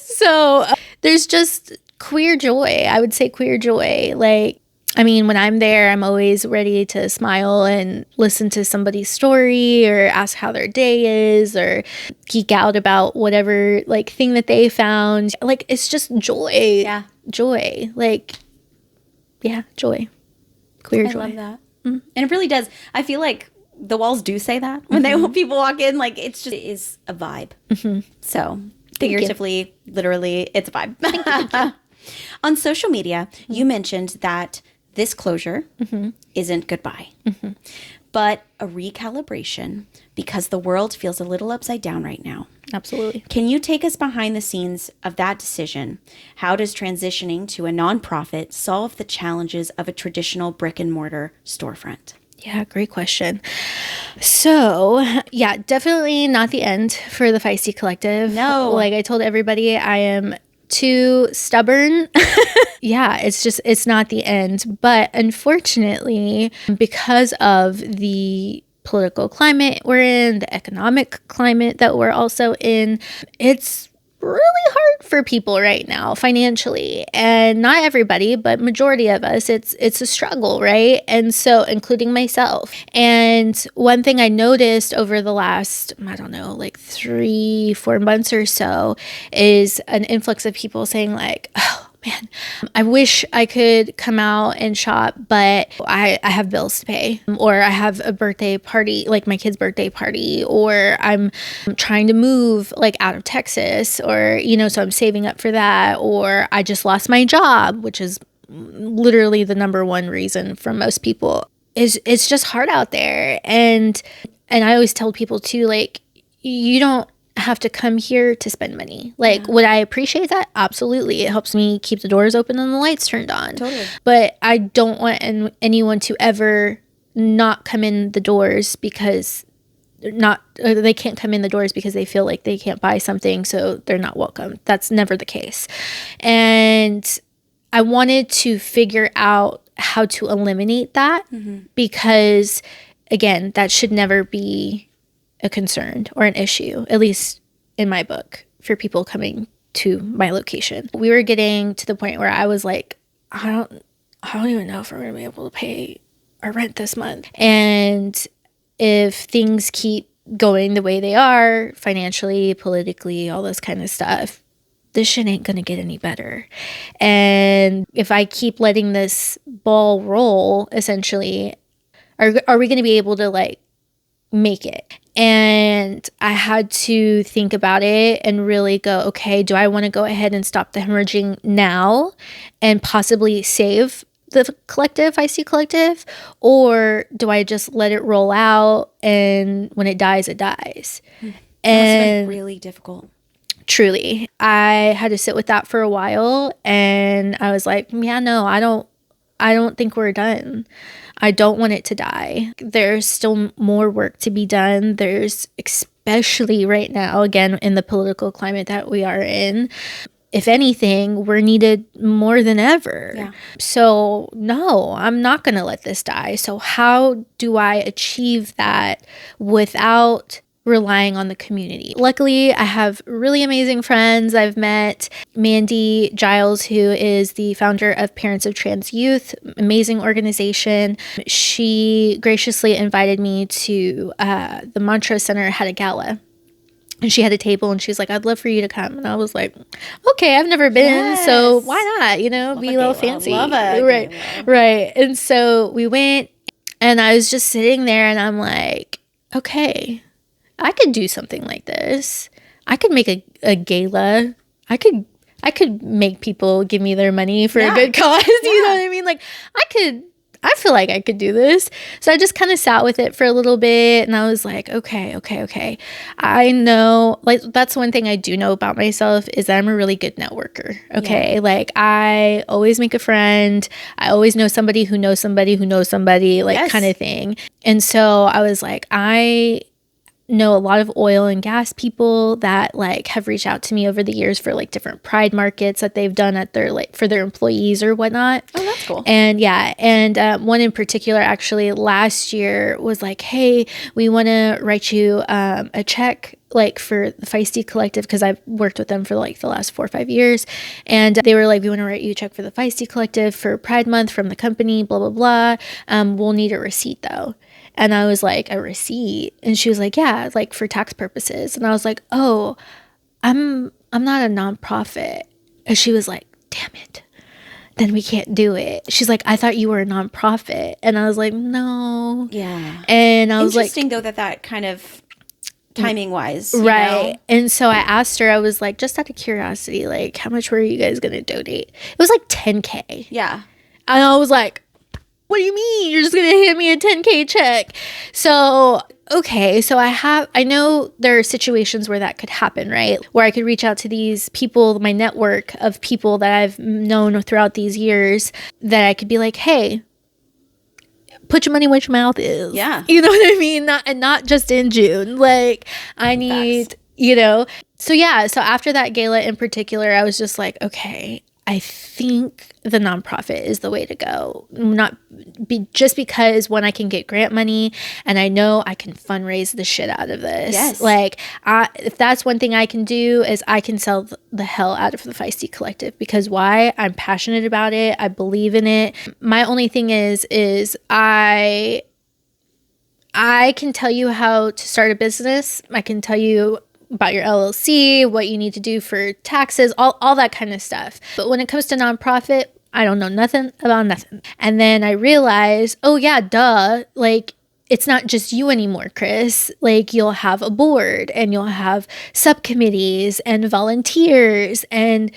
So there's just queer joy. I would say queer joy. Like, I mean, when I'm there, I'm always ready to smile and listen to somebody's story, or ask how their day is, or geek out about whatever like thing that they found. Like, it's just joy. Yeah. Joy. Like, yeah, joy. Queer I joy. love that. And it really does. I feel like the walls do say that when people walk in. Like, it is a vibe. So figuratively, literally, it's a vibe. Thank you. On social media, you mentioned that this closure isn't goodbye, but a recalibration, because the world feels a little upside down right now. Absolutely. Can you take us behind the scenes of that decision? How does transitioning to a nonprofit solve the challenges of a traditional brick and mortar storefront? Yeah, great question. So, yeah, definitely not the end for the Feisty Collective. No. Like I told everybody, I am too stubborn. Yeah, it's not the end. But unfortunately, because of the political climate we're in, the economic climate that we're also in, it's really hard for people right now financially. And not everybody, but majority of us, it's a struggle, right? And so, including myself. And one thing I noticed over the last, I don't know, like 3-4 months or so, is an influx of people saying like, oh man, I wish I could come out and shop, but I have bills to pay, or I have a birthday party, like my kid's birthday party, or I'm trying to move like out of Texas, or, so I'm saving up for that, or I just lost my job, which is literally the number one reason for most people. It's just hard out there. And I always tell people too, like, you don't have to come here to spend money. Like, would I appreciate that? Absolutely. It helps me keep the doors open and the lights turned on. Totally. But I don't want anyone to ever not come in the doors because they can't come in the doors because they feel like they can't buy something, so they're not welcome. That's never the case. And I wanted to figure out how to eliminate that, because, again, that should never be a concern or an issue, at least in my book, for people coming to my location. We were getting to the point where I was like, I don't even know if we're going to be able to pay our rent this month. And if things keep going the way they are, financially, politically, all this kind of stuff, this shit ain't gonna get any better. And if I keep letting this ball roll, essentially, are we gonna be able to like make it? And I had to think about it and really go, okay, do I want to go ahead and stop the hemorrhaging now and possibly save the collective, Feisty Collective? Or do I just let it roll out, and when it dies, it dies? And And really difficult. truly, I had to sit with that for a while, and I was like, yeah, no, I don't think we're done. I don't want it to die. There's still more work to be done. There's, especially right now, again, in the political climate that we are in, if anything, we're needed more than ever. Yeah. So no, I'm not going to let this die. So how do I achieve that without relying on the community? Luckily, I have really amazing friends. I've met Mandy Giles, who is the founder of Parents of Trans Youth, amazing organization. She graciously invited me to the Mantra Center, had a gala. And she had a table, and she's like, I'd love for you to come. And I was like, okay, I've never been, so why not, you know, be a little fancy. Love it. Right, right. And so we went, and I was just sitting there, and I'm like, okay, I could do something like this. I could make a gala. I could make people give me their money for a good cause. You know what I mean? Like, I feel like I could do this. So I just kind of sat with it for a little bit, and I was like, okay. I know, like, that's one thing I do know about myself, is that I'm a really good networker. Okay. Yeah. Like, I always make a friend. I always know somebody who knows somebody who knows somebody, like, kind of thing. And so I was like, I know a lot of oil and gas people that like have reached out to me over the years for like different pride markets that they've done at their, like, for their employees or whatnot. Oh, that's cool. And yeah, and one in particular actually last year was like, hey, we want to write you a check, like, for the Feisty Collective, because I've worked with them for like the last 4 or 5 years. And they were like, we want to write you a check for the Feisty Collective for Pride Month from the company, blah, blah, blah. We'll need a receipt though. And I was like, a receipt? And she was like, yeah, like for tax purposes. And I was like, oh, I'm not a nonprofit. And she was like, damn it, then we can't do it. She's like, I thought you were a nonprofit. And I was like, no. Yeah. And I was like, interesting though that kind of timing wise, right. know? And so I asked her, I was like, just out of curiosity, like, how much were you guys gonna donate? It was like $10K. Yeah. And I was like, what do you mean? You're just going to hand me a $10K check? So, okay. So I know there are situations where that could happen, right? Where I could reach out to these people, my network of people that I've known throughout these years, that I could be like, hey, put your money where your mouth is. Yeah. You know what I mean? Not just in June. Like, I need, you know. So yeah. So after that gala in particular, I was just like, okay, I think the nonprofit is the way to go. Just because, when I can get grant money and I know I can fundraise the shit out of this. Yes. Like, if that's one thing I can do, is I can sell the hell out of the Feisty Collective. Because why? I'm passionate about it. I believe in it. My only thing is I can tell you how to start a business. I can tell you about your LLC, what you need to do for taxes, all that kind of stuff. But when it comes to nonprofit, I don't know nothing about nothing. And then I realized, oh yeah, duh, like, it's not just you anymore, Kris. Like, you'll have a board, and you'll have subcommittees and volunteers and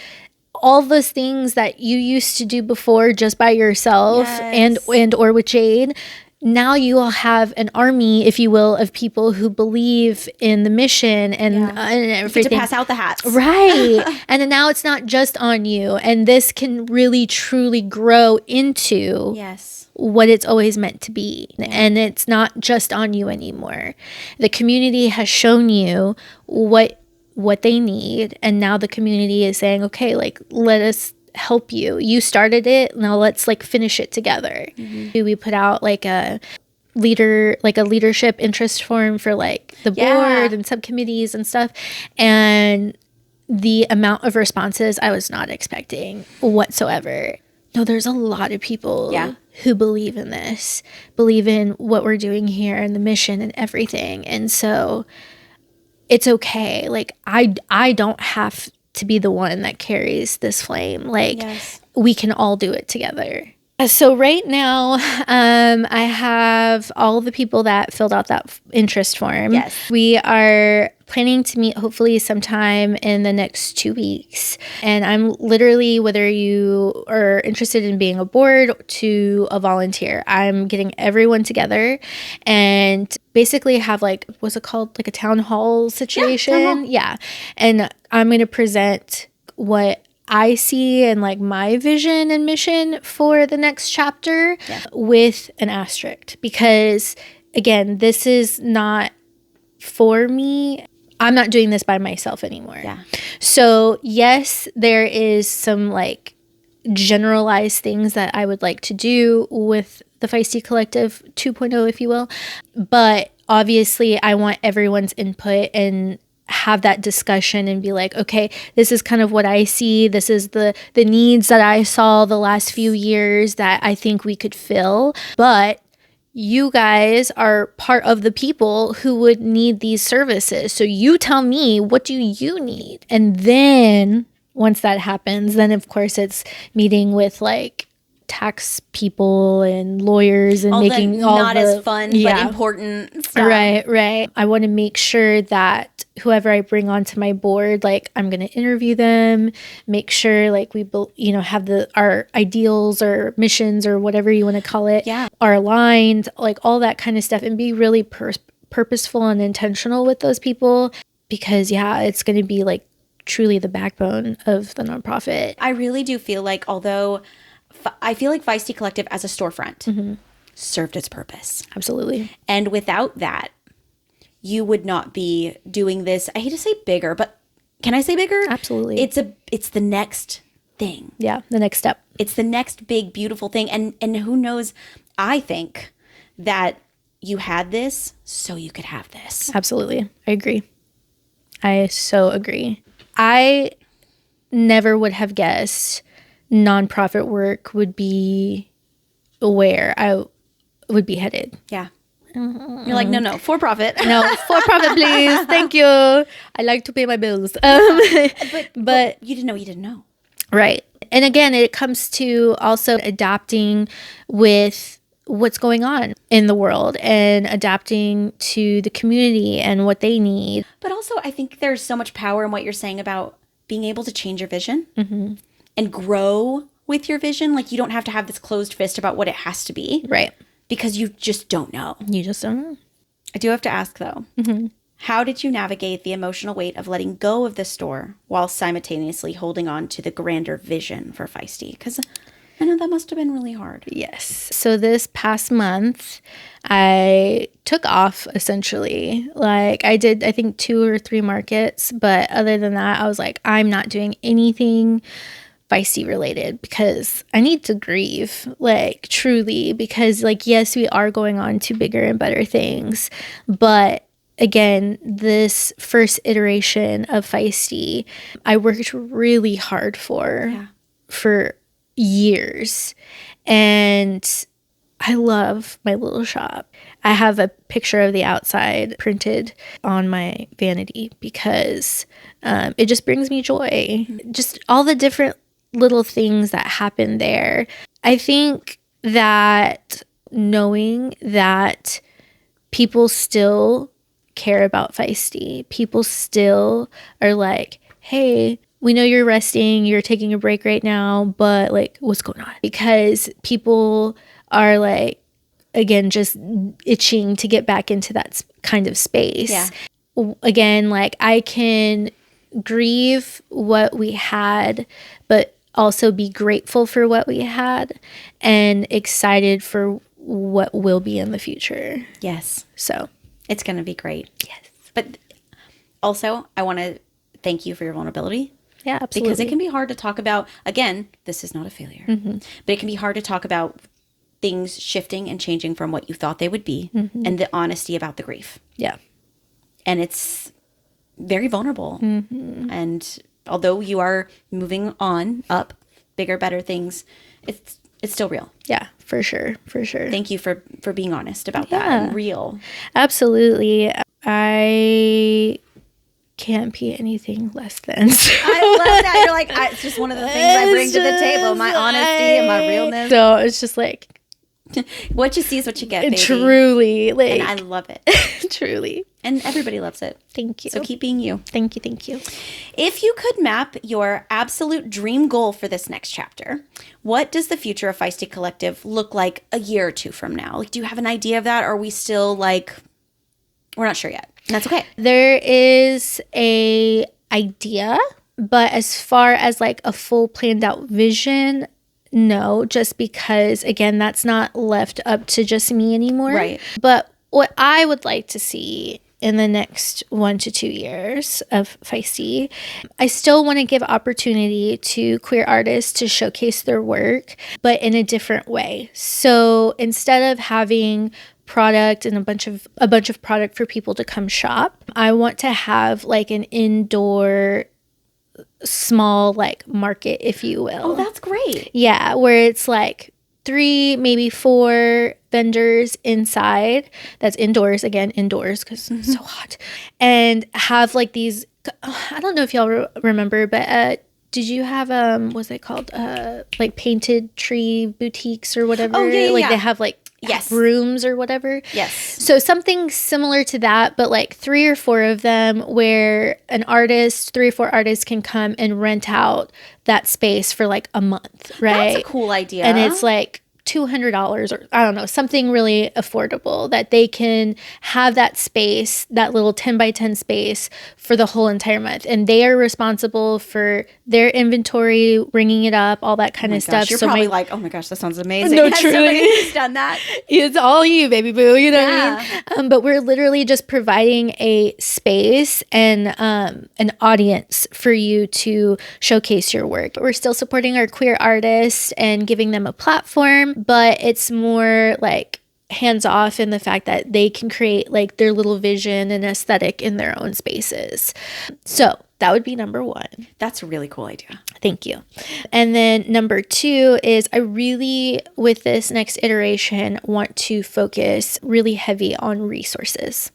all those things that you used to do before just by yourself. Yes. and or with Jade. Now you will have an army, if you will, of people who believe in the mission and everything. You get to pass out the hats. Right. And then now it's not just on you. And this can really, truly grow into what it's always meant to be. Yeah. And it's not just on you anymore. The community has shown you what they need. And now the community is saying, okay, like, let us help you started it, now let's like finish it together. We put out like a leadership interest form for like the board and subcommittees and stuff, and the amount of responses I was not expecting whatsoever. No, there's a lot of people who believe in this, believe in what we're doing here and the mission and everything. And so it's okay. Like, I don't have to be the one that carries this flame. Like, Yes. we can all do it together. So right now, I have all the people that filled out that interest form. Yes. We are planning to meet hopefully sometime in the next 2 weeks. And I'm literally, whether you are interested in being a board to a volunteer, I'm getting everyone together and basically have like, what's it called? Like a town hall situation. town hall. Yeah. And I'm going to present what I see and like my vision and mission for the next chapter with an asterisk, because again, this is not for me. I'm not doing this by myself anymore. Yeah. So yes, there is some like generalized things that I would like to do with the Feisty Collective 2.0, if you will. But obviously I want everyone's input and have that discussion and be like, okay, this is kind of what I see. This is the needs that I saw the last few years that I think we could fill. But you guys are part of the people who would need these services. So you tell me, what do you need? And then once that happens, then of course it's meeting with like tax people and lawyers and All making the all not the as fun but important stuff. Right. I want to make sure that whoever I bring onto my board, like I'm going to interview them, make sure like we have our ideals or missions or whatever you want to call it are aligned, like all that kind of stuff, and be really purposeful and intentional with those people, because it's going to be like truly the backbone of the nonprofit. I really do feel like, although I feel like Feisty Collective as a storefront served its purpose. Absolutely. And without that, you would not be doing this. I hate to say bigger, but can I say bigger? Absolutely. It's the next thing. Yeah, the next step. It's the next big, beautiful thing. And who knows, I think that you had this so you could have this. Absolutely. I agree. I so agree. I never would have guessed nonprofit work would be where I would be headed. Yeah. You're like, no, for profit. No, for profit, please. Thank you. I like to pay my bills. But you didn't know. Right. And again, it comes to also adapting with what's going on in the world and adapting to the community and what they need. But also, I think there's so much power in what you're saying about being able to change your vision and grow with your vision. Like, you don't have to have this closed fist about what it has to be. Right. Because you just don't know. You just don't know. I do have to ask, though, how did you navigate the emotional weight of letting go of the store while simultaneously holding on to the grander vision for Feisty? Because I know that must have been really hard. Yes. So this past month, I took off essentially. Like, I did, I think 2 or 3 markets. But other than that, I was like, I'm not doing anything Feisty related, because I need to grieve, like, truly, because like, yes, we are going on to bigger and better things, but again, this first iteration of Feisty, I worked really hard for years, and I love my little shop. I have a picture of the outside printed on my vanity because it just brings me joy. Just all the different little things that happen there. I think that knowing that people still care about Feisty, people still are like, hey, we know you're resting, you're taking a break right now, but like, what's going on? Because people are like, again, just itching to get back into that kind of space. Yeah. Again, like, I can grieve what we had, but also be grateful for what we had and excited for what will be in the future. Yes. So it's going to be great. yes. But also, I want to thank you for your vulnerability. Yeah, absolutely. Because it can be hard to talk about, again, this is not a failure, but it can be hard to talk about things shifting and changing from what you thought they would be, and the honesty about the grief. Yeah. And it's very vulnerable. And although you are moving on up, bigger, better things, it's still real. Yeah, for sure. Thank you for being honest about that and real. Absolutely. I can't be anything less than. I love that. You're like, it's just one of the things I bring to the table, my honesty and my realness. So it's just like, what you see is what you get, baby. Truly. Like, and I love it. Truly. And everybody loves it. Thank you. So keep being you. Thank you. If you could map your absolute dream goal for this next chapter, what does the future of Feisty Collective look like a year or two from now? Like, do you have an idea of that? Or are we still like, we're not sure yet? And that's okay. There is a idea, but as far as like a full planned out vision, no, just because, again, that's not left up to just me anymore. Right. But what I would like to see in the next 1 to 2 years of Feisty, I still want to give opportunity to queer artists to showcase their work, but in a different way. So instead of having product and a bunch of product for people to come shop, I want to have like an indoor small like market, if you will. Oh, that's great. Yeah, where it's like 3, maybe 4 vendors inside. That's indoors, again, indoors, because it's so hot. And have like these, I don't know if y'all remember, but did you have, what's it called? Like painted tree boutiques or whatever? Oh, yeah. Like they have like rooms or whatever. Yes. So something similar to that, but like 3 or 4 of them where 3 or 4 artists can come and rent out that space for like a month, right? That's a cool idea. And it's like $200 or I don't know, something really affordable that they can have that space, that little 10 by 10 space for the whole entire month. And they are responsible for their inventory, ringing it up, all that kind of stuff. You're so probably like, oh my gosh, that sounds amazing. No, Has truly. somebody who's done that? It's all you, baby boo. You know what I mean? But we're literally just providing a space and an audience for you to showcase your work. We're still supporting our queer artists and giving them a platform, but it's more like hands off in the fact that they can create like their little vision and aesthetic in their own spaces. So that would be number 1. That's a really cool idea. Thank you. And then number 2 is I really, with this next iteration, want to focus really heavy on resources.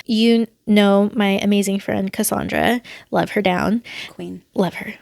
You know my amazing friend Cassandra, love her down. Queen. Love her,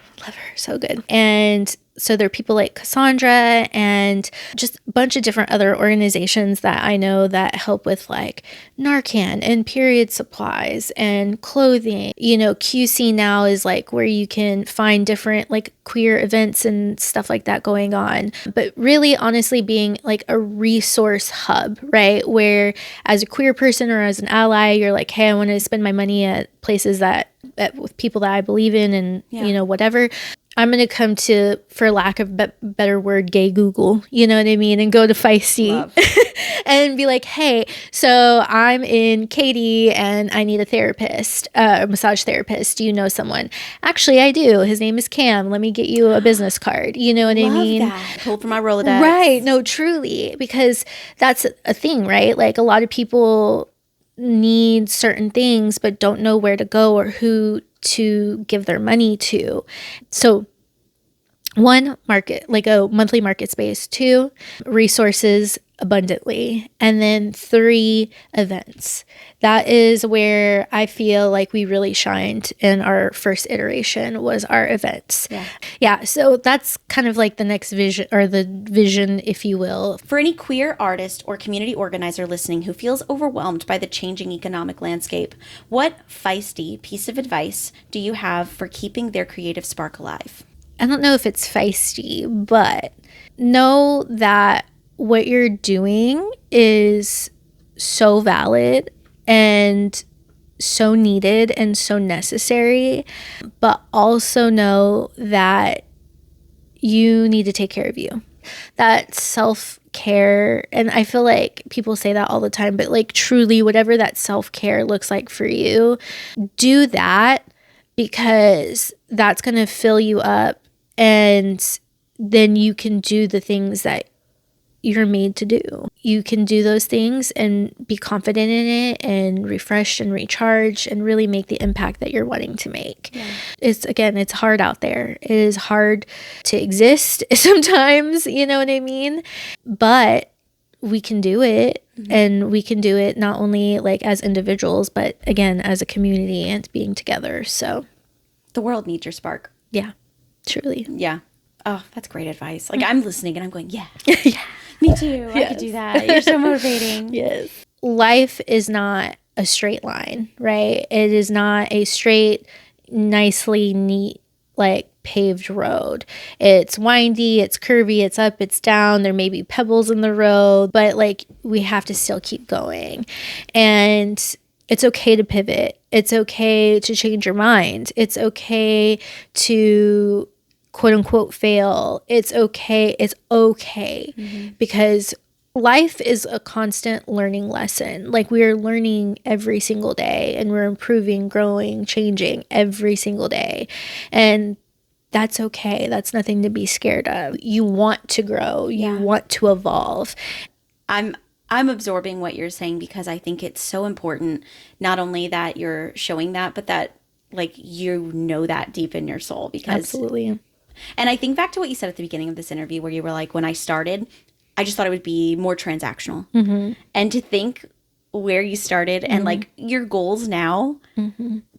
so good. And so there are people like Cassandra and just a bunch of different other organizations that I know that help with like Narcan and period supplies and clothing. You know, QC now is like where you can find different like queer events and stuff like that going on. But really, honestly, being like a resource hub, right? Where as a queer person or as an ally, you're like, hey, I want to spend my money at places that with people that I believe in and, you know, whatever. I'm going to come to, for lack of better word, gay Google, you know what I mean? And go to Feisty and be like, hey, so I'm in Katy and I need a therapist, a massage therapist. Do you know someone? Actually, I do. His name is Cam. Let me get you a business card. You know what I mean? That. Pulled from my Rolodex. Right. No, truly. Because that's a thing, right? Like a lot of people need certain things but don't know where to go or who to give their money to. So 1, market, like a monthly market space. 2, resources abundantly. And then 3, events. That is where I feel like we really shined in our first iteration was our events. Yeah. So that's kind of like the next vision or the vision, if you will. For any queer artist or community organizer listening who feels overwhelmed by the changing economic landscape, what feisty piece of advice do you have for keeping their creative spark alive? I don't know if it's feisty, but know that what you're doing is so valid and so needed and so necessary, but also know that you need to take care of you. That self-care, and I feel like people say that all the time, but like truly whatever that self-care looks like for you, do that because that's going to fill you up and then you can do the things that you're made to do. You can do those things and be confident in it and refresh and recharge and really make the impact that you're wanting to make. Yeah. It's hard out there. It is hard to exist sometimes, you know what I mean? But we can do it. Mm-hmm. And we can do it not only like as individuals, but again, as a community and being together. So the world needs your spark. Yeah, truly. Yeah. Oh, that's great advice. Like, I'm listening and I'm going, yeah. Yeah. Me too. Yes. I could do that. You're so motivating. Yes. Life is not a straight line, right? It is not a straight, nicely neat, like paved road. It's windy, it's curvy, it's up, it's down. There may be pebbles in the road, but like we have to still keep going. And it's okay to pivot. It's okay to change your mind. It's okay to quote unquote fail. It's okay. It's okay. Mm-hmm. Because life is a constant learning lesson. Like we are learning every single day and we're improving, growing, changing every single day. And that's okay. That's nothing to be scared of. You want to grow. You want to evolve. I'm absorbing what you're saying because I think it's so important, not only that you're showing that, but that like you know that deep in your soul. Because absolutely. And I think back to what you said at the beginning of this interview where you were like, when I started, I just thought it would be more transactional. Mm-hmm. And to think where you started and like your goals now,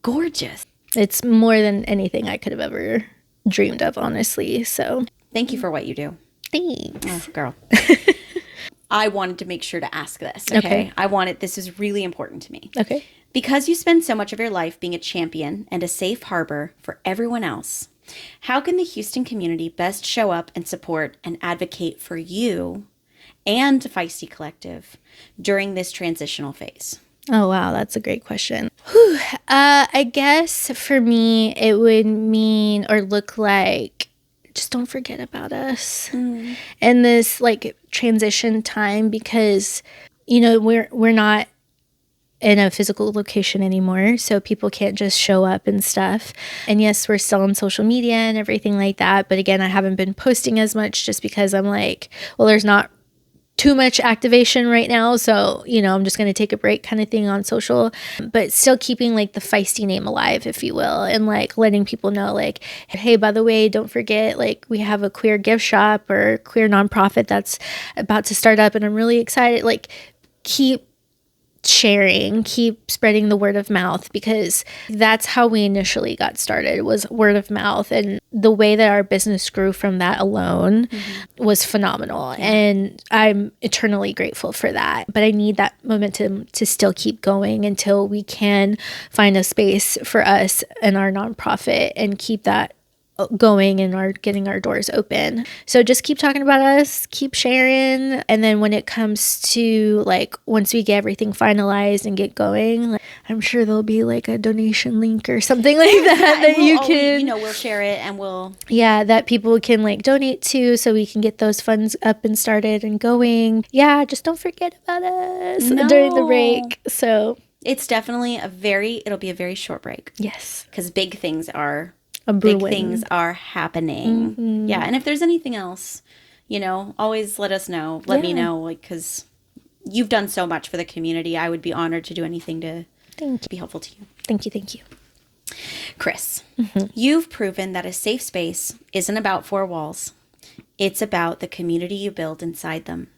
gorgeous. It's more than anything I could have ever dreamed of, honestly. So thank you for what you do. Thanks. Oh, girl. I wanted to make sure to ask this. Okay. This is really important to me. Okay. Because you spend so much of your life being a champion and a safe harbor for everyone else, how can the Houston community best show up and support and advocate for you and Feisty Collective during this transitional phase? Oh, wow. That's a great question. I guess for me, it would mean or look like just don't forget about us in this like transition time because, you know, we're not in a physical location anymore, so people can't just show up and stuff. And yes, we're still on social media and everything like that, but again, I haven't been posting as much just because I'm like, well, there's not too much activation right now, so you know, I'm just going to take a break kind of thing on social, but still keeping like the Feisty name alive, if you will, and like letting people know like, hey, by the way, don't forget, like we have a queer gift shop or queer nonprofit that's about to start up and I'm really excited. Like keep sharing, keep spreading the word of mouth, because that's how we initially got started, was word of mouth. And the way that our business grew from that alone was phenomenal. Yeah. And I'm eternally grateful for that. But I need that momentum to still keep going until we can find a space for us and our nonprofit and keep that going and getting our doors open. So just keep talking about us, keep sharing. And then when it comes to like, once we get everything finalized and get going, like, I'm sure there'll be like a donation link or something like that you can, you know, we'll share it and that people can like donate to, so we can get those funds up and started and going. Yeah. Just don't forget about us during the break. So it's definitely it'll be a very short break. Yes. Because big things are happening. Mm-hmm. Yeah. And if there's anything else, you know, always let us know. Let me know, like, because you've done so much for the community. I would be honored to do anything to be helpful to you. Thank you. Kris, you've proven that a safe space isn't about four walls. It's about the community you build inside them.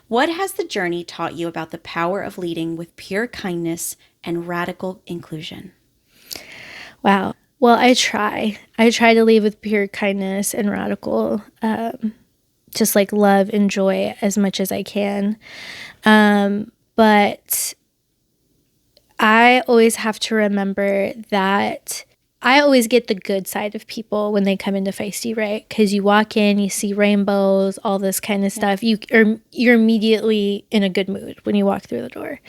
What has the journey taught you about the power of leading with pure kindness and radical inclusion? Wow. Well, I try to lead with pure kindness and radical, just like love and joy as much as I can. But I always have to remember that I always get the good side of people when they come into Feisty, right? Because you walk in, you see rainbows, all this kind of stuff. You're immediately in a good mood when you walk through the door.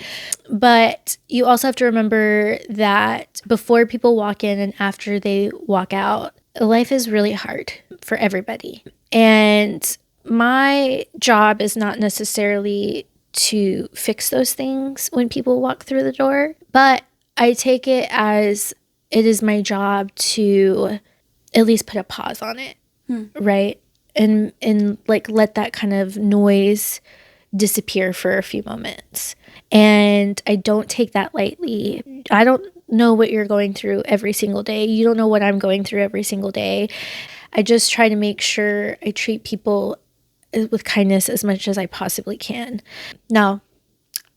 But you also have to remember that before people walk in and after they walk out, life is really hard for everybody. And my job is not necessarily to fix those things when people walk through the door, but I take it as it is my job to at least put a pause on it, right? and like let that kind of noise disappear for a few moments. And I don't take that lightly. I don't know what you're going through every single day. You don't know what I'm going through every single day. I just try to make sure I treat people with kindness as much as I possibly can. Now,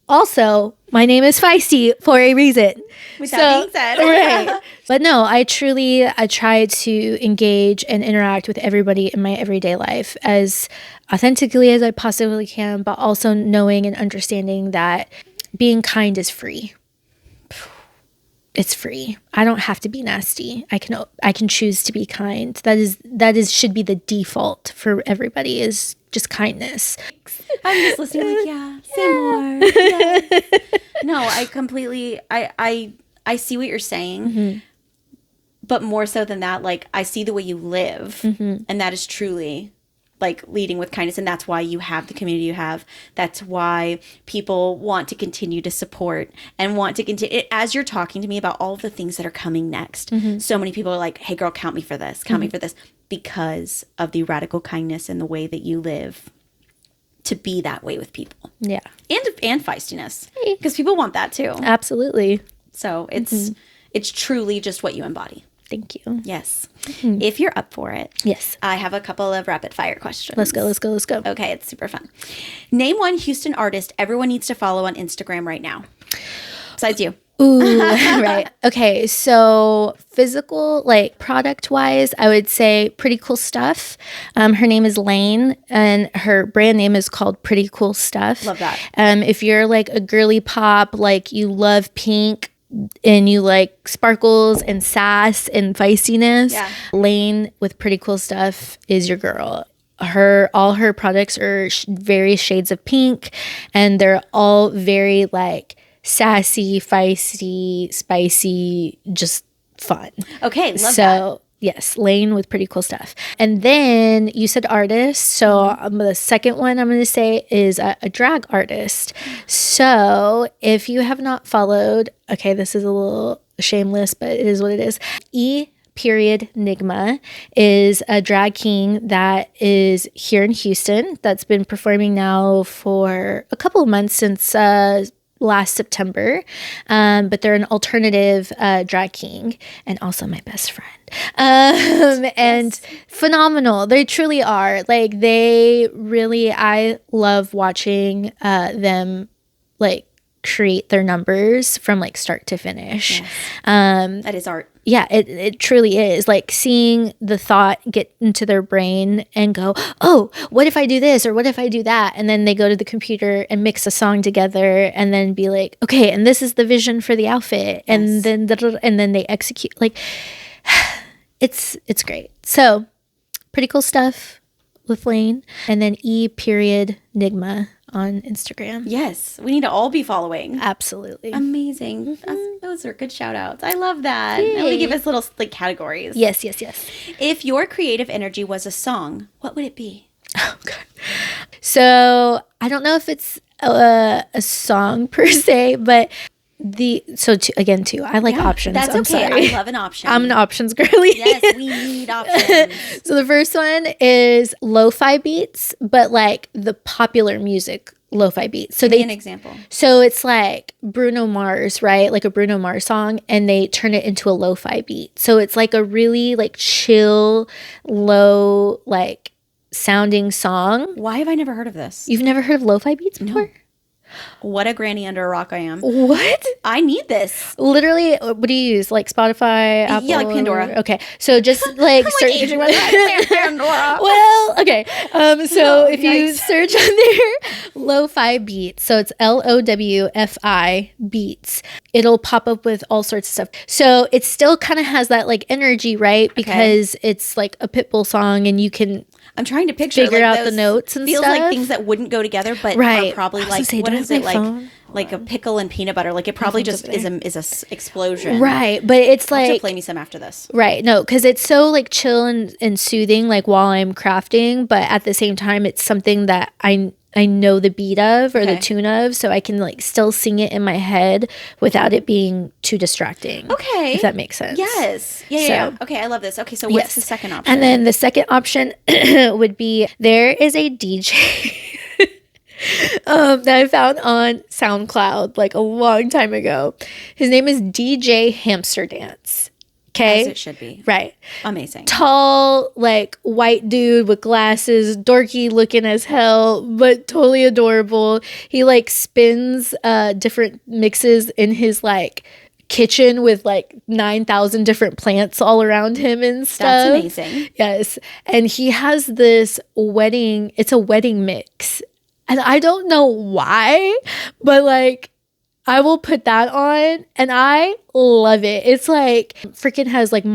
also, my name is Feisty for a reason. With that being said. Right. But no, I try to engage and interact with everybody in my everyday life as authentically as I possibly can, but also knowing and understanding that being kind is free. It's free. I don't have to be nasty. I can choose to be kind. That is should be the default for everybody, is just kindness. I'm just listening like, yeah, say more. Yes. No, I completely I see what you're saying. But more so than that, like, I see the way you live, and that is truly like leading with kindness, and that's why you have the community you have. That's why people want to continue to support and want to continue. As you're talking to me about all of the things that are coming next, so many people are like, hey girl, count me for this, count me for this, because of the radical kindness and the way that you live to be that way with people. Yeah. And feistiness, because people want that too. Absolutely. So it's truly just what you embody. Thank you. Yes. If you're up for it. Yes. I have a couple of rapid fire questions. Let's go. Okay, it's super fun. Name one Houston artist everyone needs to follow on Instagram right now. Besides you. Ooh, right. Okay, so physical, like product-wise, I would say Pretty Cool Stuff. Her name is Lane, and her brand name is called Pretty Cool Stuff. Love that. If you're like a girly pop, like you love pink, and you like sparkles and sass and feistiness, Lane with Pretty Cool Stuff is your girl. All her products are various shades of pink, and they're all very like sassy, feisty, spicy, just fun. Okay, love that. Yes, Lane with Pretty Cool Stuff. And then you said artist. So the second one I'm going to say is a drag artist. So if you have not followed, okay, this is a little shameless, but it is what it is. Nigma is a drag king that is here in Houston that's been performing now for a couple of months since last September, but they're an alternative drag king and also my best friend. And phenomenal. They truly are. Like I love watching them like create their numbers from like start to finish. Yes. That is art. Yeah, it truly is. Like seeing the thought get into their brain and go, oh, what if I do this or what if I do that? And then they go to the computer and mix a song together and then be like, okay, and this is the vision for the outfit. And then they execute. Like it's great. So Pretty Cool Stuff with Lane, and then Nigma on Instagram. Yes, we need to all be following. Absolutely. Amazing. Those are good shout outs. I love that. And we give us little like categories. Yes. If your creative energy was a song, what would it be? Oh God. So I don't know if it's a song per se, but I like options. That's I'm okay. sorry. I love an option. I'm an options girly. Yes, we need options. So the first one is lo-fi beats, but like the popular music lo-fi beats. So Give me an example. So it's like Bruno Mars, right? Like a Bruno Mars song, and they turn it into a lo-fi beat. So it's like a really like chill, low, like sounding song. Why have I never heard of this? You've never heard of lo-fi beats before? No. What a granny under a rock I am. What? I need this. Literally, what do you use? Like Spotify, Apple? Yeah, like Pandora. Okay. So just like search. Pandora. Well, okay. So if you search on there, lo-fi beats. So it's LOWFI beats. It'll pop up with all sorts of stuff. So it still kind of has that like energy, right? Because it's like a Pitbull song and you can I'm trying to figure out the notes and feels stuff. Feels like things that wouldn't go together, but are probably like, what is it like? Like a pickle and peanut butter. Like it probably just is a explosion. Right. But it's like... to play me some after this. Right. No, because it's so like chill and soothing like while I'm crafting. But at the same time, it's something that I I know the beat of or the Okay. tune of, so I can like still sing it in my head without it being too distracting. Okay. If that makes sense. Yes. Yeah, So- yeah. Okay, I love this. Okay, so what's the second option? And then the second option would be there is a DJ that I found on SoundCloud like a long time ago. His name is DJ Hamster Dance. Okay. As it should be. Right. Amazing. Tall, like white dude with glasses, dorky looking as hell, but totally adorable. He like spins different mixes in his like kitchen with like 9,000 different plants all around him and stuff. That's amazing. Yes. And he has this wedding, it's a wedding mix. And I don't know why, but like I will put that on and I love it. It's like freaking has like